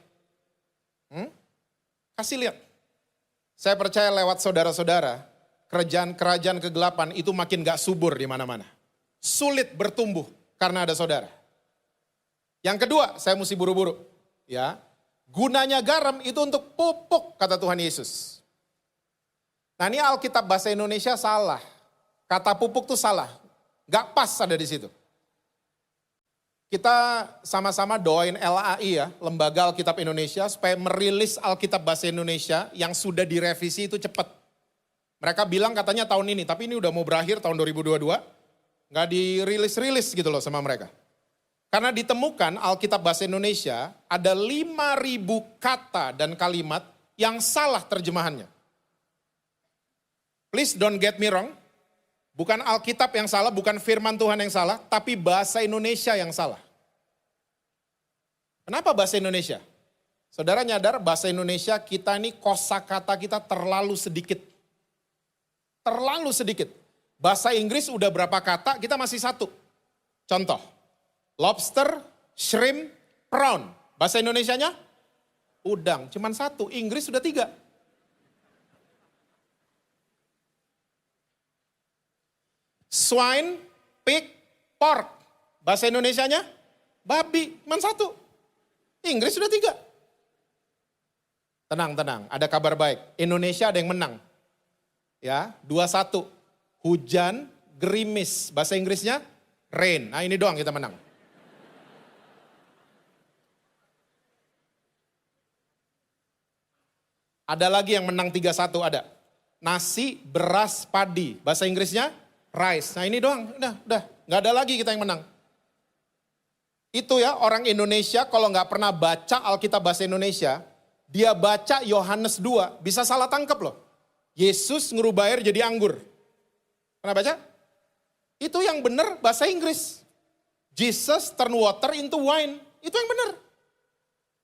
Kasih lihat. Saya percaya lewat saudara-saudara, kerajaan kegelapan itu makin gak subur di mana-mana. Sulit bertumbuh karena ada saudara. Yang kedua, saya mesti buru-buru. Ya. Gunanya garam itu untuk pupuk, kata Tuhan Yesus. Nah ini Alkitab bahasa Indonesia salah. Kata pupuk itu salah. Gak pas ada di situ. Kita sama-sama doain LAI ya, Lembaga Alkitab Indonesia, supaya merilis Alkitab bahasa Indonesia yang sudah direvisi itu cepat. Mereka bilang katanya tahun ini, tapi ini udah mau berakhir tahun 2022. Gak dirilis-rilis gitu loh sama mereka. Karena ditemukan Alkitab bahasa Indonesia ada 5.000 kata dan kalimat yang salah terjemahannya. Please don't get me wrong. Bukan Alkitab yang salah, bukan firman Tuhan yang salah, tapi bahasa Indonesia yang salah. Kenapa bahasa Indonesia? Saudara nyadar bahasa Indonesia kita ini kosakata kita terlalu sedikit. Terlalu sedikit. Bahasa Inggris udah berapa kata, kita masih satu. Contoh. Lobster, shrimp, prawn. Bahasa Indonesianya? Udang, cuman satu. Inggris sudah 3. Swine, pig, pork. Bahasa Indonesianya? Babi, cuman 1. Inggris sudah 3. Tenang, ada kabar baik. Indonesia ada yang menang. Ya, 2-1. Hujan, gerimis. Bahasa Inggrisnya? Rain. Nah ini doang kita menang. Ada lagi yang menang 3-1 ada. Nasi, beras, padi. Bahasa Inggrisnya rice. Nah ini doang, udah. Gak ada lagi kita yang menang. Itu ya orang Indonesia kalau gak pernah baca Alkitab bahasa Indonesia, dia baca Yohanes 2, bisa salah tangkap loh. Yesus ngerubah air jadi anggur. Pernah baca? Itu yang benar bahasa Inggris. Jesus turn water into wine. Itu yang benar.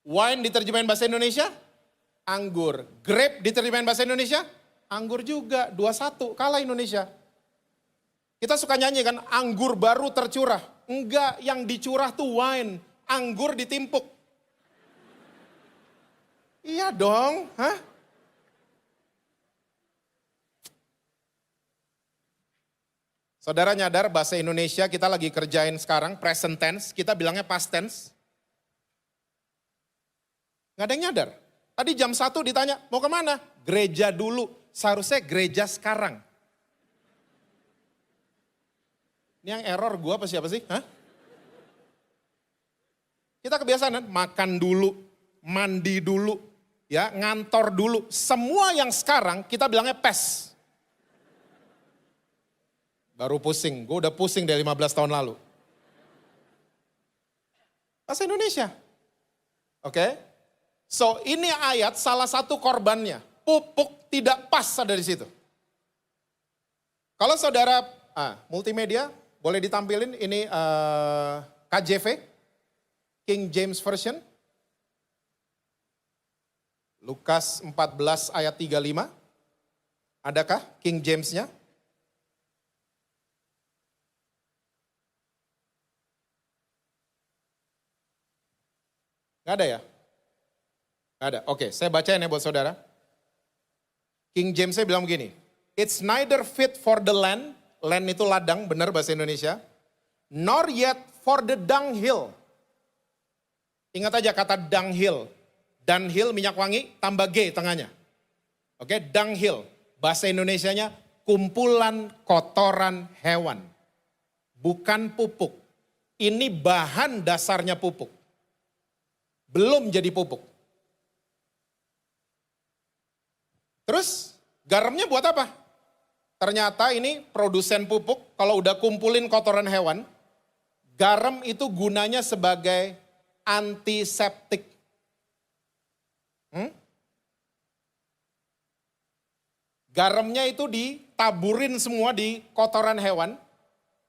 Wine diterjemahin bahasa Indonesia, anggur. Grape diterjemahin bahasa Indonesia, anggur juga. 2-1, kalah Indonesia. Kita suka nyanyi kan, anggur baru tercurah. Enggak, yang dicurah tuh wine. Anggur ditimpuk. Iya dong, hah? Saudara nyadar bahasa Indonesia kita lagi kerjain sekarang, present tense, kita bilangnya past tense. Gak ada yang nyadar. Tadi jam 1 ditanya, mau kemana? Gereja dulu, seharusnya gereja sekarang. Ini yang error gua apa siapa sih? Hah? Kita kebiasaan kan, makan dulu, mandi dulu, ya ngantor dulu. Semua yang sekarang kita bilangnya pes. Baru pusing, gue udah pusing dari 15 tahun lalu. Bahasa Indonesia. Oke. So ini ayat salah satu korbannya. Pupuk tidak pas ada di situ. Kalau saudara, multimedia boleh ditampilin ini KJV, King James Version. Lukas 14 ayat 35. Adakah King James-nya? Nggak ada ya? Nggak ada. Oke, saya bacain ya buat saudara. King James-nya bilang begini. It's neither fit for the land. Land itu ladang, benar bahasa Indonesia. Nor yet for the dunghill. Ingat aja kata dunghill. Dunghill minyak wangi tambah G tengahnya. Oke, dunghill. Bahasa Indonesianya kumpulan kotoran hewan. Bukan pupuk. Ini bahan dasarnya pupuk. Belum jadi pupuk. Terus garamnya buat apa? Ternyata ini produsen pupuk, kalau udah kumpulin kotoran hewan, garam itu gunanya sebagai antiseptik. Garamnya itu ditaburin semua di kotoran hewan.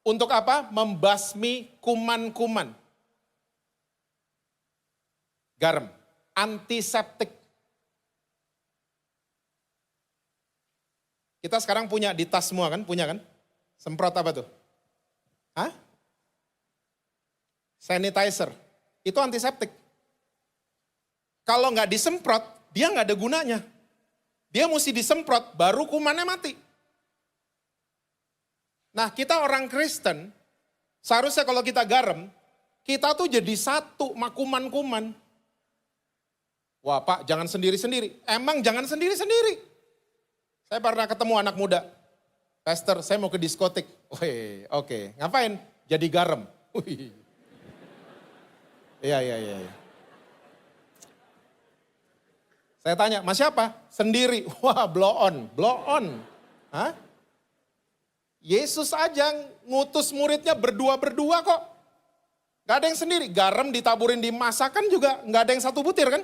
Untuk apa? Membasmi kuman-kuman. Garam, antiseptik. Kita sekarang punya di tas semua kan? Punya kan? Semprot apa tuh? Hah? Sanitizer. Itu antiseptik. Kalau nggak disemprot, dia nggak ada gunanya. Dia mesti disemprot, baru kumannya mati. Nah, kita orang Kristen, seharusnya kalau kita garam, kita tuh jadi satu sama kuman-kuman. Wah Pak, jangan sendiri-sendiri. Emang jangan sendiri-sendiri. Saya pernah ketemu anak muda. Pastor, saya mau ke diskotik. Wih, oke. Ngapain? Jadi garam. Wih. Iya. Saya tanya, mas siapa? Sendiri. Wah, blow on. Hah? Yesus aja ngutus muridnya berdua-berdua kok. Gak ada yang sendiri. Garam ditaburin di masakan juga gak ada yang satu butir kan?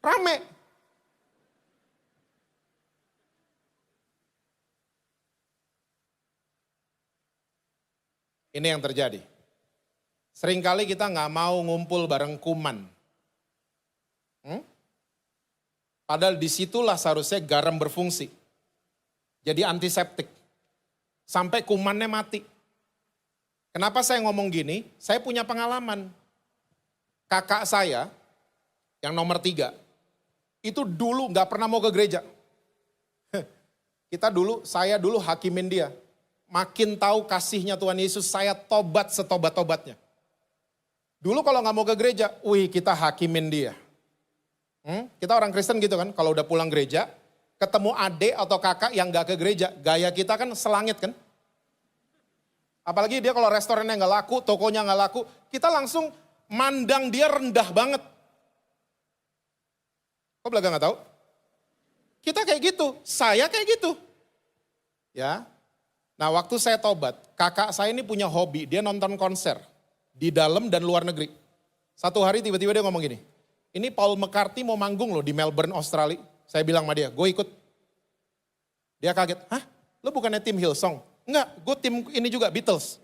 Rame. Ini yang terjadi. Seringkali kita nggak mau ngumpul bareng kuman. Padahal disitulah seharusnya garam berfungsi. Jadi antiseptik. Sampai kumannya mati. Kenapa saya ngomong gini? Saya punya pengalaman. Kakak saya, yang nomor 3, itu dulu nggak pernah mau ke gereja. Saya dulu hakimin dia. Makin tahu kasihnya Tuhan Yesus, saya tobat setobat-tobatnya. Dulu kalau nggak mau ke gereja, kita hakimin dia. Kita orang Kristen gitu kan, kalau udah pulang gereja, ketemu adik atau kakak yang nggak ke gereja, gaya kita kan selangit kan. Apalagi dia kalau restorannya nggak laku, tokonya nggak laku, kita langsung mandang dia rendah banget. Kok belaga nggak tahu? Kita kayak gitu, saya kayak gitu. Ya. Nah waktu saya tobat, kakak saya ini punya hobi, dia nonton konser di dalam dan luar negeri. Satu hari tiba-tiba dia ngomong gini, ini Paul McCartney mau manggung loh di Melbourne, Australia. Saya bilang sama dia, gue ikut. Dia kaget, hah? Lo bukannya tim Hillsong? Enggak, gue tim ini juga, Beatles.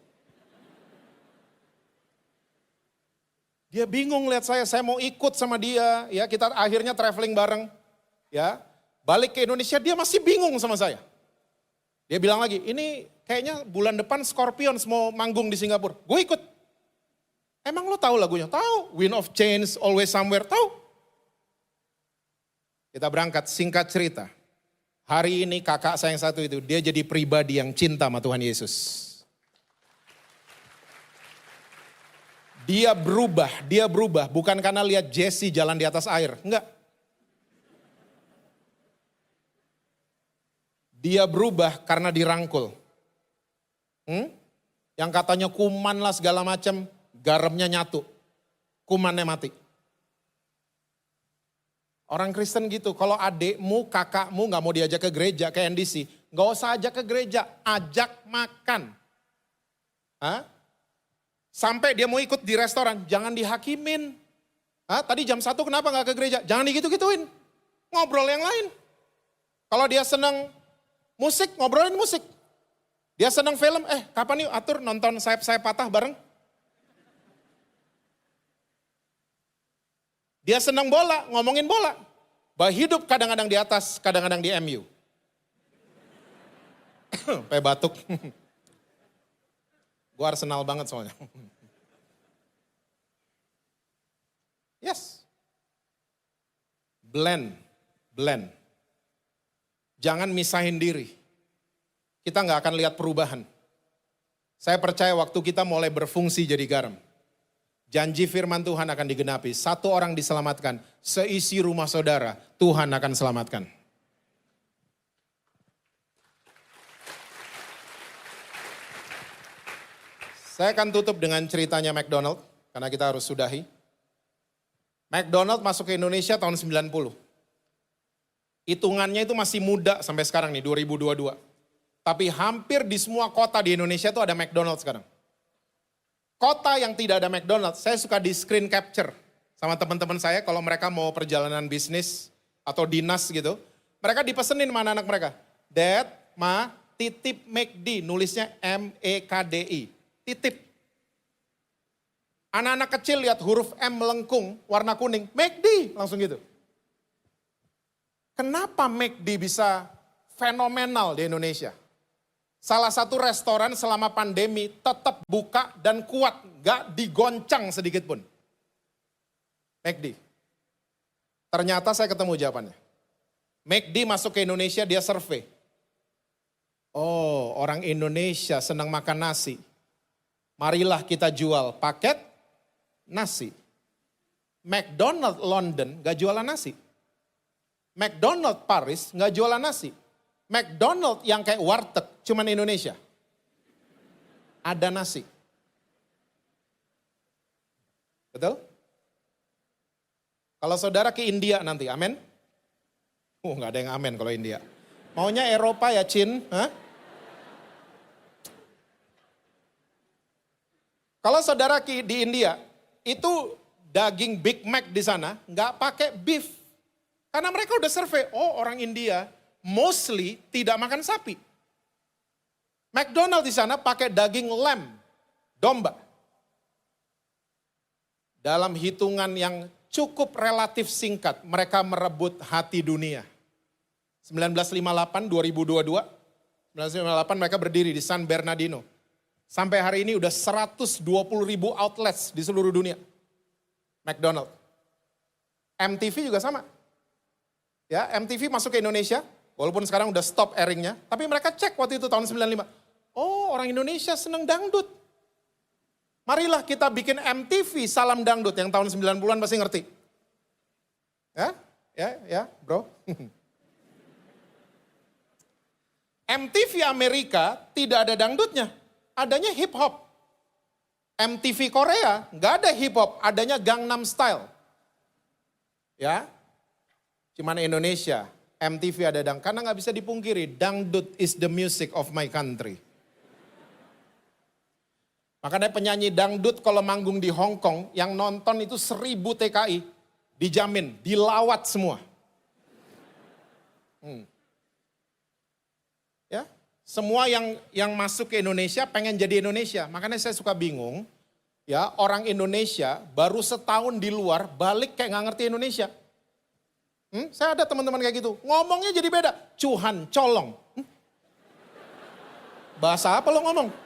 Dia bingung lihat saya mau ikut sama dia. Ya kita akhirnya traveling bareng. Ya, balik ke Indonesia dia masih bingung sama saya. Dia bilang lagi, ini kayaknya bulan depan Scorpions mau manggung di Singapura. Gue ikut. Emang lo tahu lagunya? Tahu. Wind of Change, Always Somewhere, tahu. Kita berangkat, singkat cerita. Hari ini kakak saya yang satu itu, dia jadi pribadi yang cinta sama Tuhan Yesus. Dia berubah bukan karena lihat Jesse jalan di atas air, enggak. Dia berubah karena dirangkul. Yang katanya kuman lah segala macam, garamnya nyatu, kumannya mati. Orang Kristen gitu, kalau adikmu, kakakmu gak mau diajak ke gereja, ke NDC, gak usah ajak ke gereja, ajak makan. Hah? Sampai dia mau ikut di restoran, jangan dihakimin. Tadi jam 1 kenapa gak ke gereja? Jangan digitu-gituin. Ngobrol yang lain. Kalau dia senang musik, ngobrolin musik. Dia senang film, kapan yuk atur nonton sayap-sayap patah bareng. Dia senang bola, ngomongin bola. Bahwa hidup kadang-kadang di atas, kadang-kadang di MU. Sampai batuk. Gue Arsenal banget soalnya. Yes. Blend. Jangan misahin diri. Kita nggak akan lihat perubahan. Saya percaya waktu kita mulai berfungsi jadi garam. Janji firman Tuhan akan digenapi. Satu orang diselamatkan, seisi rumah saudara Tuhan akan selamatkan. Saya akan tutup dengan ceritanya McDonald, karena kita harus sudahi. McDonald masuk ke Indonesia tahun 90. Hitungannya itu masih muda sampai sekarang nih, 2022. Tapi hampir di semua kota di Indonesia itu ada McDonald sekarang. Kota yang tidak ada McDonald, saya suka di screen capture sama teman-teman saya kalau mereka mau perjalanan bisnis atau dinas gitu. Mereka dipesenin sama anak-anak mereka. Dad, Ma, titip McD, nulisnya M-E-K-D-I. Titip. Anak-anak kecil lihat huruf M melengkung, warna kuning, McD, langsung gitu. Kenapa McD bisa fenomenal di Indonesia? Salah satu restoran selama pandemi tetap buka dan kuat, gak digoncang sedikit pun. McD. Ternyata saya ketemu jawabannya. McD masuk ke Indonesia, dia survei. Oh, orang Indonesia senang makan nasi. Marilah kita jual paket nasi. McDonald London gak jualan nasi. McDonald Paris gak jualan nasi. McDonald yang kayak warteg, cuman Indonesia. Ada nasi. Betul? Kalau saudara ke India nanti, amin? Gak ada yang amin kalau India. Maunya Eropa ya, Chin? Kalau saudara di India, itu daging Big Mac di sana gak pakai beef. Karena mereka udah survei, orang India mostly tidak makan sapi. McDonald di sana pakai daging lamb, domba. Dalam hitungan yang cukup relatif singkat, mereka merebut hati dunia. 1958, 2022, 1958 mereka berdiri di San Bernardino. Sampai hari ini udah 120.000 outlets di seluruh dunia. McDonald. MTV juga sama. Ya, MTV masuk ke Indonesia, walaupun sekarang udah stop airingnya, tapi mereka cek waktu itu tahun 95. Oh, orang Indonesia seneng dangdut. Marilah kita bikin MTV Salam Dangdut yang tahun 90-an pasti ngerti. Ya, bro. MTV Amerika tidak ada dangdutnya, adanya hip hop. MTV Korea nggak ada hip hop, adanya Gangnam Style. Ya, cuman Indonesia, MTV ada karena nggak bisa dipungkiri, dangdut is the music of my country. Makanya penyanyi dangdut kalau manggung di Hong Kong, yang nonton itu 1000 TKI, dijamin, dilawat semua. Ya, semua yang masuk ke Indonesia pengen jadi Indonesia. Makanya saya suka bingung, ya orang Indonesia baru setahun di luar, balik kayak nggak ngerti Indonesia. Saya ada teman-teman kayak gitu, ngomongnya jadi beda. Cuhan, colong. Bahasa apa lo ngomong?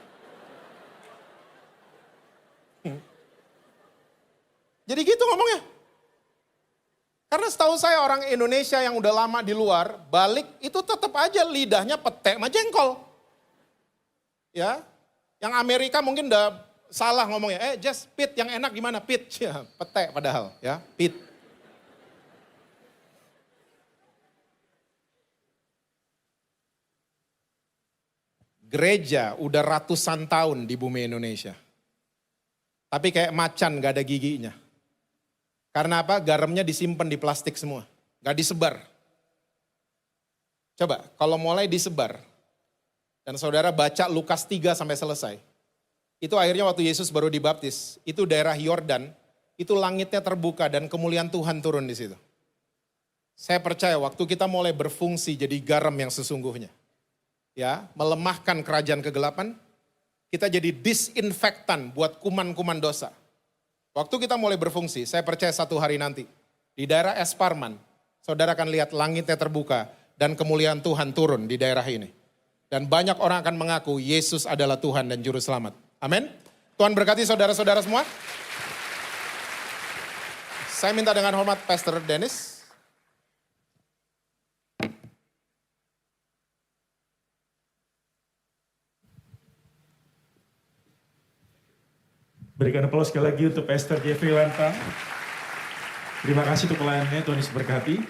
Jadi gitu ngomongnya. Karena setahu saya orang Indonesia yang udah lama di luar, balik itu tetap aja lidahnya petek sama jengkol. Ya, yang Amerika mungkin udah salah ngomongnya. Just Pit, yang enak gimana? Pit, ya, petek padahal, ya, Pit. Gereja udah ratusan tahun di bumi Indonesia. Tapi kayak macan gak ada giginya. Karena apa? Garamnya disimpan di plastik semua. Gak disebar. Coba, kalau mulai disebar. Dan saudara baca Lukas 3 sampai selesai. Itu akhirnya waktu Yesus baru dibaptis. Itu daerah Yordan. itu langitnya terbuka dan kemuliaan Tuhan turun di situ. Saya percaya waktu kita mulai berfungsi jadi garam yang sesungguhnya. Ya, melemahkan kerajaan kegelapan, kita jadi disinfektan buat kuman-kuman dosa. Waktu kita mulai berfungsi, saya percaya satu hari nanti, di daerah Esparman, saudara akan lihat langitnya terbuka dan kemuliaan Tuhan turun di daerah ini. Dan banyak orang akan mengaku Yesus adalah Tuhan dan Juru Selamat. Amin. Tuhan berkati saudara-saudara semua. Saya minta dengan hormat Pastor Dennis. Berikan aplaus sekali lagi untuk Pastor Jeffrey Lantang. Terima kasih untuk pelayanannya, Tuhan Yesus berkati.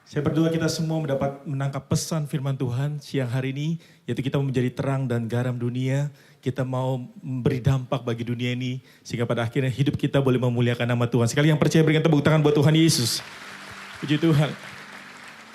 Saya berdoa kita semua menangkap pesan firman Tuhan siang hari ini, yaitu kita mau menjadi terang dan garam dunia. Kita mau memberi dampak bagi dunia ini, sehingga pada akhirnya hidup kita boleh memuliakan nama Tuhan. Sekali yang percaya berikan tepuk tangan buat Tuhan Yesus. Puji Tuhan.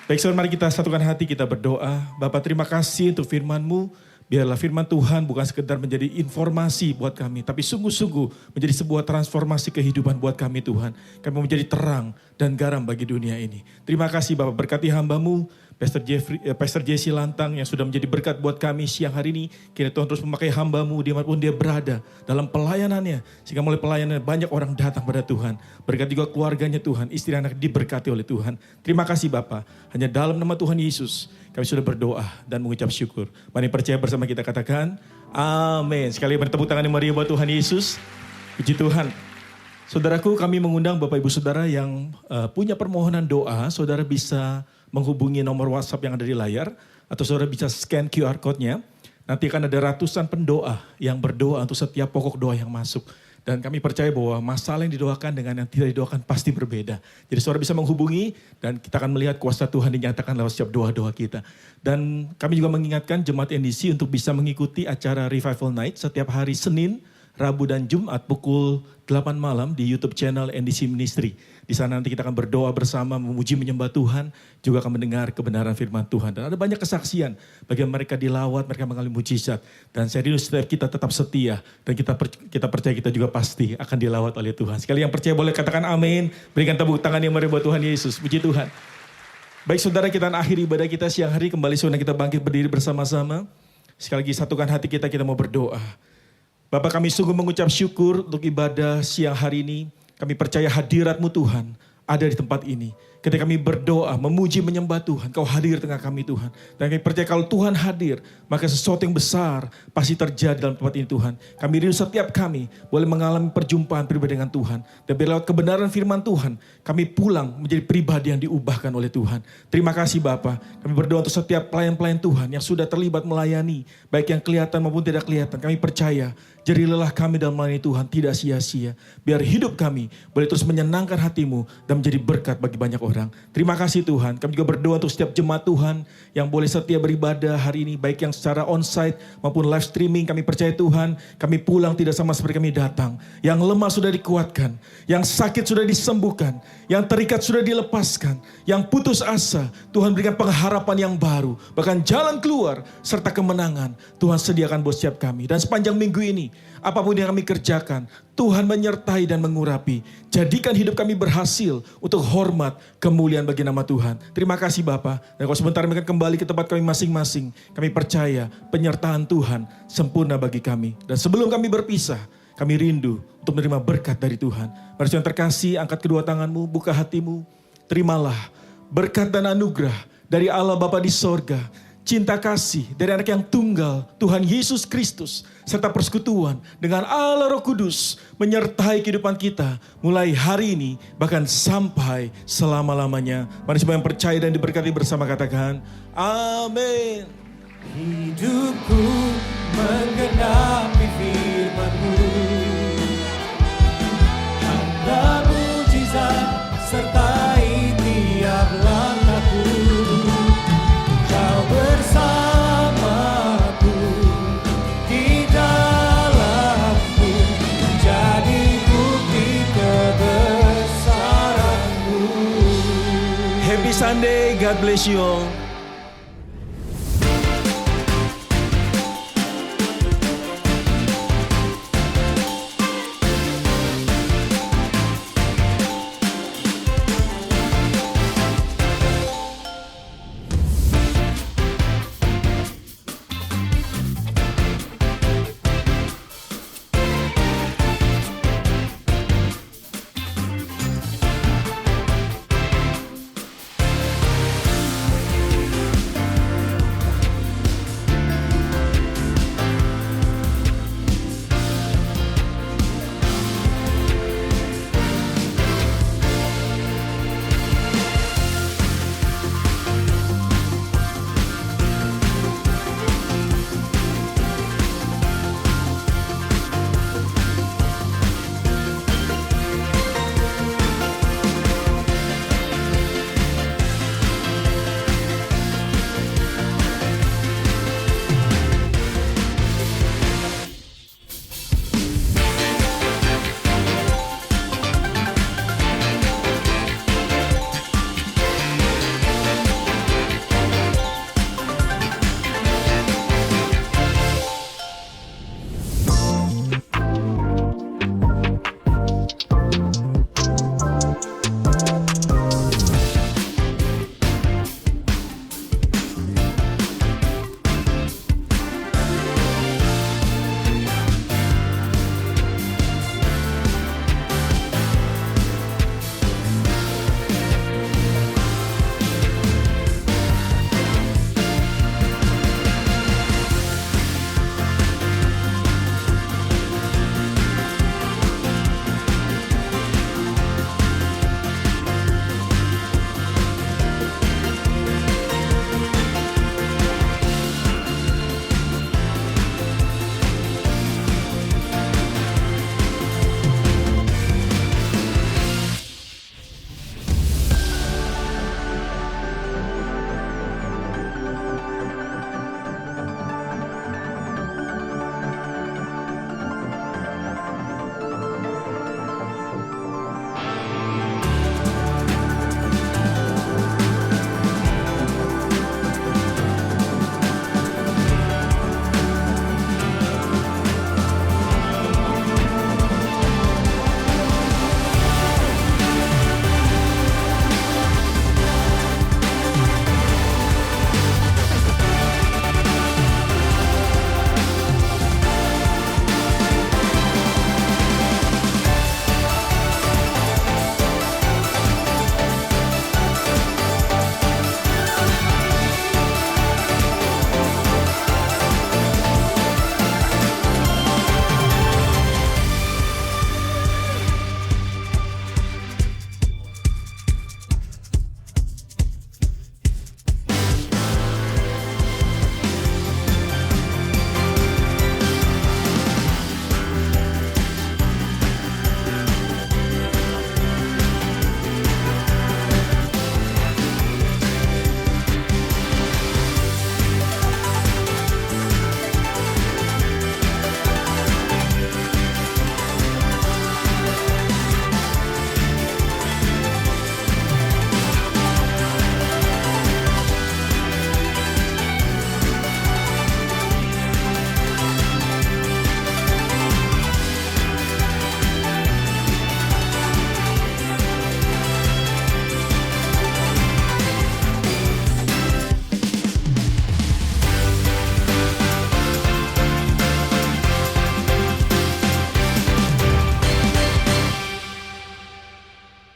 Baik saudara, mari kita satukan hati, kita berdoa. Bapa, terima kasih untuk firman-Mu. Biarlah firman Tuhan bukan sekedar menjadi informasi buat kami, tapi sungguh-sungguh menjadi sebuah transformasi kehidupan buat kami Tuhan. Kami mau menjadi terang dan garam bagi dunia ini. Terima kasih Bapak, berkati hamba-Mu, Pastor Jesse Lantang yang sudah menjadi berkat buat kami siang hari ini. Kiranya Tuhan terus memakai hamba-Mu dimanapun dia berada dalam pelayanannya. Sehingga mulai pelayanannya banyak orang datang pada Tuhan. Berkat juga keluarganya Tuhan, istri anak diberkati oleh Tuhan. Terima kasih Bapak, hanya dalam nama Tuhan Yesus kami sudah berdoa dan mengucap syukur. Mari percaya bersama kita katakan, amin. Sekali bertepuk tangan yang meriah buat Tuhan Yesus. Puji Tuhan. Saudaraku, kami mengundang Bapak Ibu Saudara yang punya permohonan doa. Saudara bisa menghubungi nomor WhatsApp yang ada di layar. Atau saudara bisa scan QR code-nya. Nanti akan ada ratusan pendoa yang berdoa untuk setiap pokok doa yang masuk. Dan kami percaya bahwa masalah yang didoakan dengan yang tidak didoakan pasti berbeda. Jadi saudara bisa menghubungi dan kita akan melihat kuasa Tuhan dinyatakan lewat setiap doa-doa kita. Dan kami juga mengingatkan jemaat NDC untuk bisa mengikuti acara Revival Night setiap hari Senin, Rabu dan Jumat pukul 8 malam di YouTube channel NDC Ministry. Di sana nanti kita akan berdoa bersama, memuji menyembah Tuhan, juga akan mendengar kebenaran firman Tuhan. Dan ada banyak kesaksian bagi mereka dilawat, mereka mengalami mujizat. Dan saya rindu setiap kita tetap setia dan kita percaya kita juga pasti akan dilawat oleh Tuhan. Sekali yang percaya boleh katakan amin, berikan tepuk tangan yang meriah buat Tuhan Yesus. Puji Tuhan. Baik saudara, kita akhiri ibadah kita siang hari, kembali saudara kita bangkit berdiri bersama-sama. Sekali lagi satukan hati kita mau berdoa. Bapak, kami sungguh mengucap syukur untuk ibadah siang hari ini. Kami percaya hadirat-Mu Tuhan ada di tempat ini. Ketika kami berdoa, memuji, menyembah Tuhan, Kau hadir tengah kami Tuhan. Dan kami percaya kalau Tuhan hadir, maka sesuatu yang besar pasti terjadi dalam tempat ini Tuhan. Kami rindu setiap kami boleh mengalami perjumpaan pribadi dengan Tuhan. Dan biar lewat kebenaran firman Tuhan, kami pulang menjadi pribadi yang diubahkan oleh Tuhan. Terima kasih Bapa. Kami berdoa untuk setiap pelayan-pelayan Tuhan yang sudah terlibat melayani, baik yang kelihatan maupun tidak kelihatan. Kami percaya jerih lelah kami dalam melayani Tuhan tidak sia-sia. Biar hidup kami boleh terus menyenangkan hati-Mu dan menjadi berkat bagi banyak orang. Terima kasih Tuhan. Kami juga berdoa untuk setiap jemaat Tuhan yang boleh setia beribadah hari ini, baik yang secara onsite maupun live streaming. Kami percaya Tuhan, kami pulang tidak sama seperti kami datang. Yang lemah sudah dikuatkan, yang sakit sudah disembuhkan, yang terikat sudah dilepaskan, yang putus asa, Tuhan berikan pengharapan yang baru, bahkan jalan keluar serta kemenangan Tuhan sediakan buat setiap kami. Dan sepanjang minggu ini, apapun yang kami kerjakan, Tuhan menyertai dan mengurapi. Jadikan hidup kami berhasil untuk hormat, kemuliaan bagi nama Tuhan. Terima kasih Bapa. Dan kalau sebentar kami akan kembali ke tempat kami masing-masing, kami percaya penyertaan Tuhan sempurna bagi kami. Dan sebelum kami berpisah, kami rindu untuk menerima berkat dari Tuhan. Mari yang terkasih, angkat kedua tanganmu, buka hatimu. Terimalah berkat dan anugerah dari Allah Bapa di sorga. Cinta kasih dari anak yang tunggal, Tuhan Yesus Kristus, serta persekutuan dengan Allah Roh Kudus menyertai kehidupan kita mulai hari ini bahkan sampai selama-lamanya. Mari semua yang percaya dan diberkati bersama katakan amin. Hidupku menggenapi firman-Mu, tanda mujizat sertai tiap langkahku. Kau bersamaku di dalamku, menjadi bukti kebesaran-Mu. Happy Sunday, God bless you all.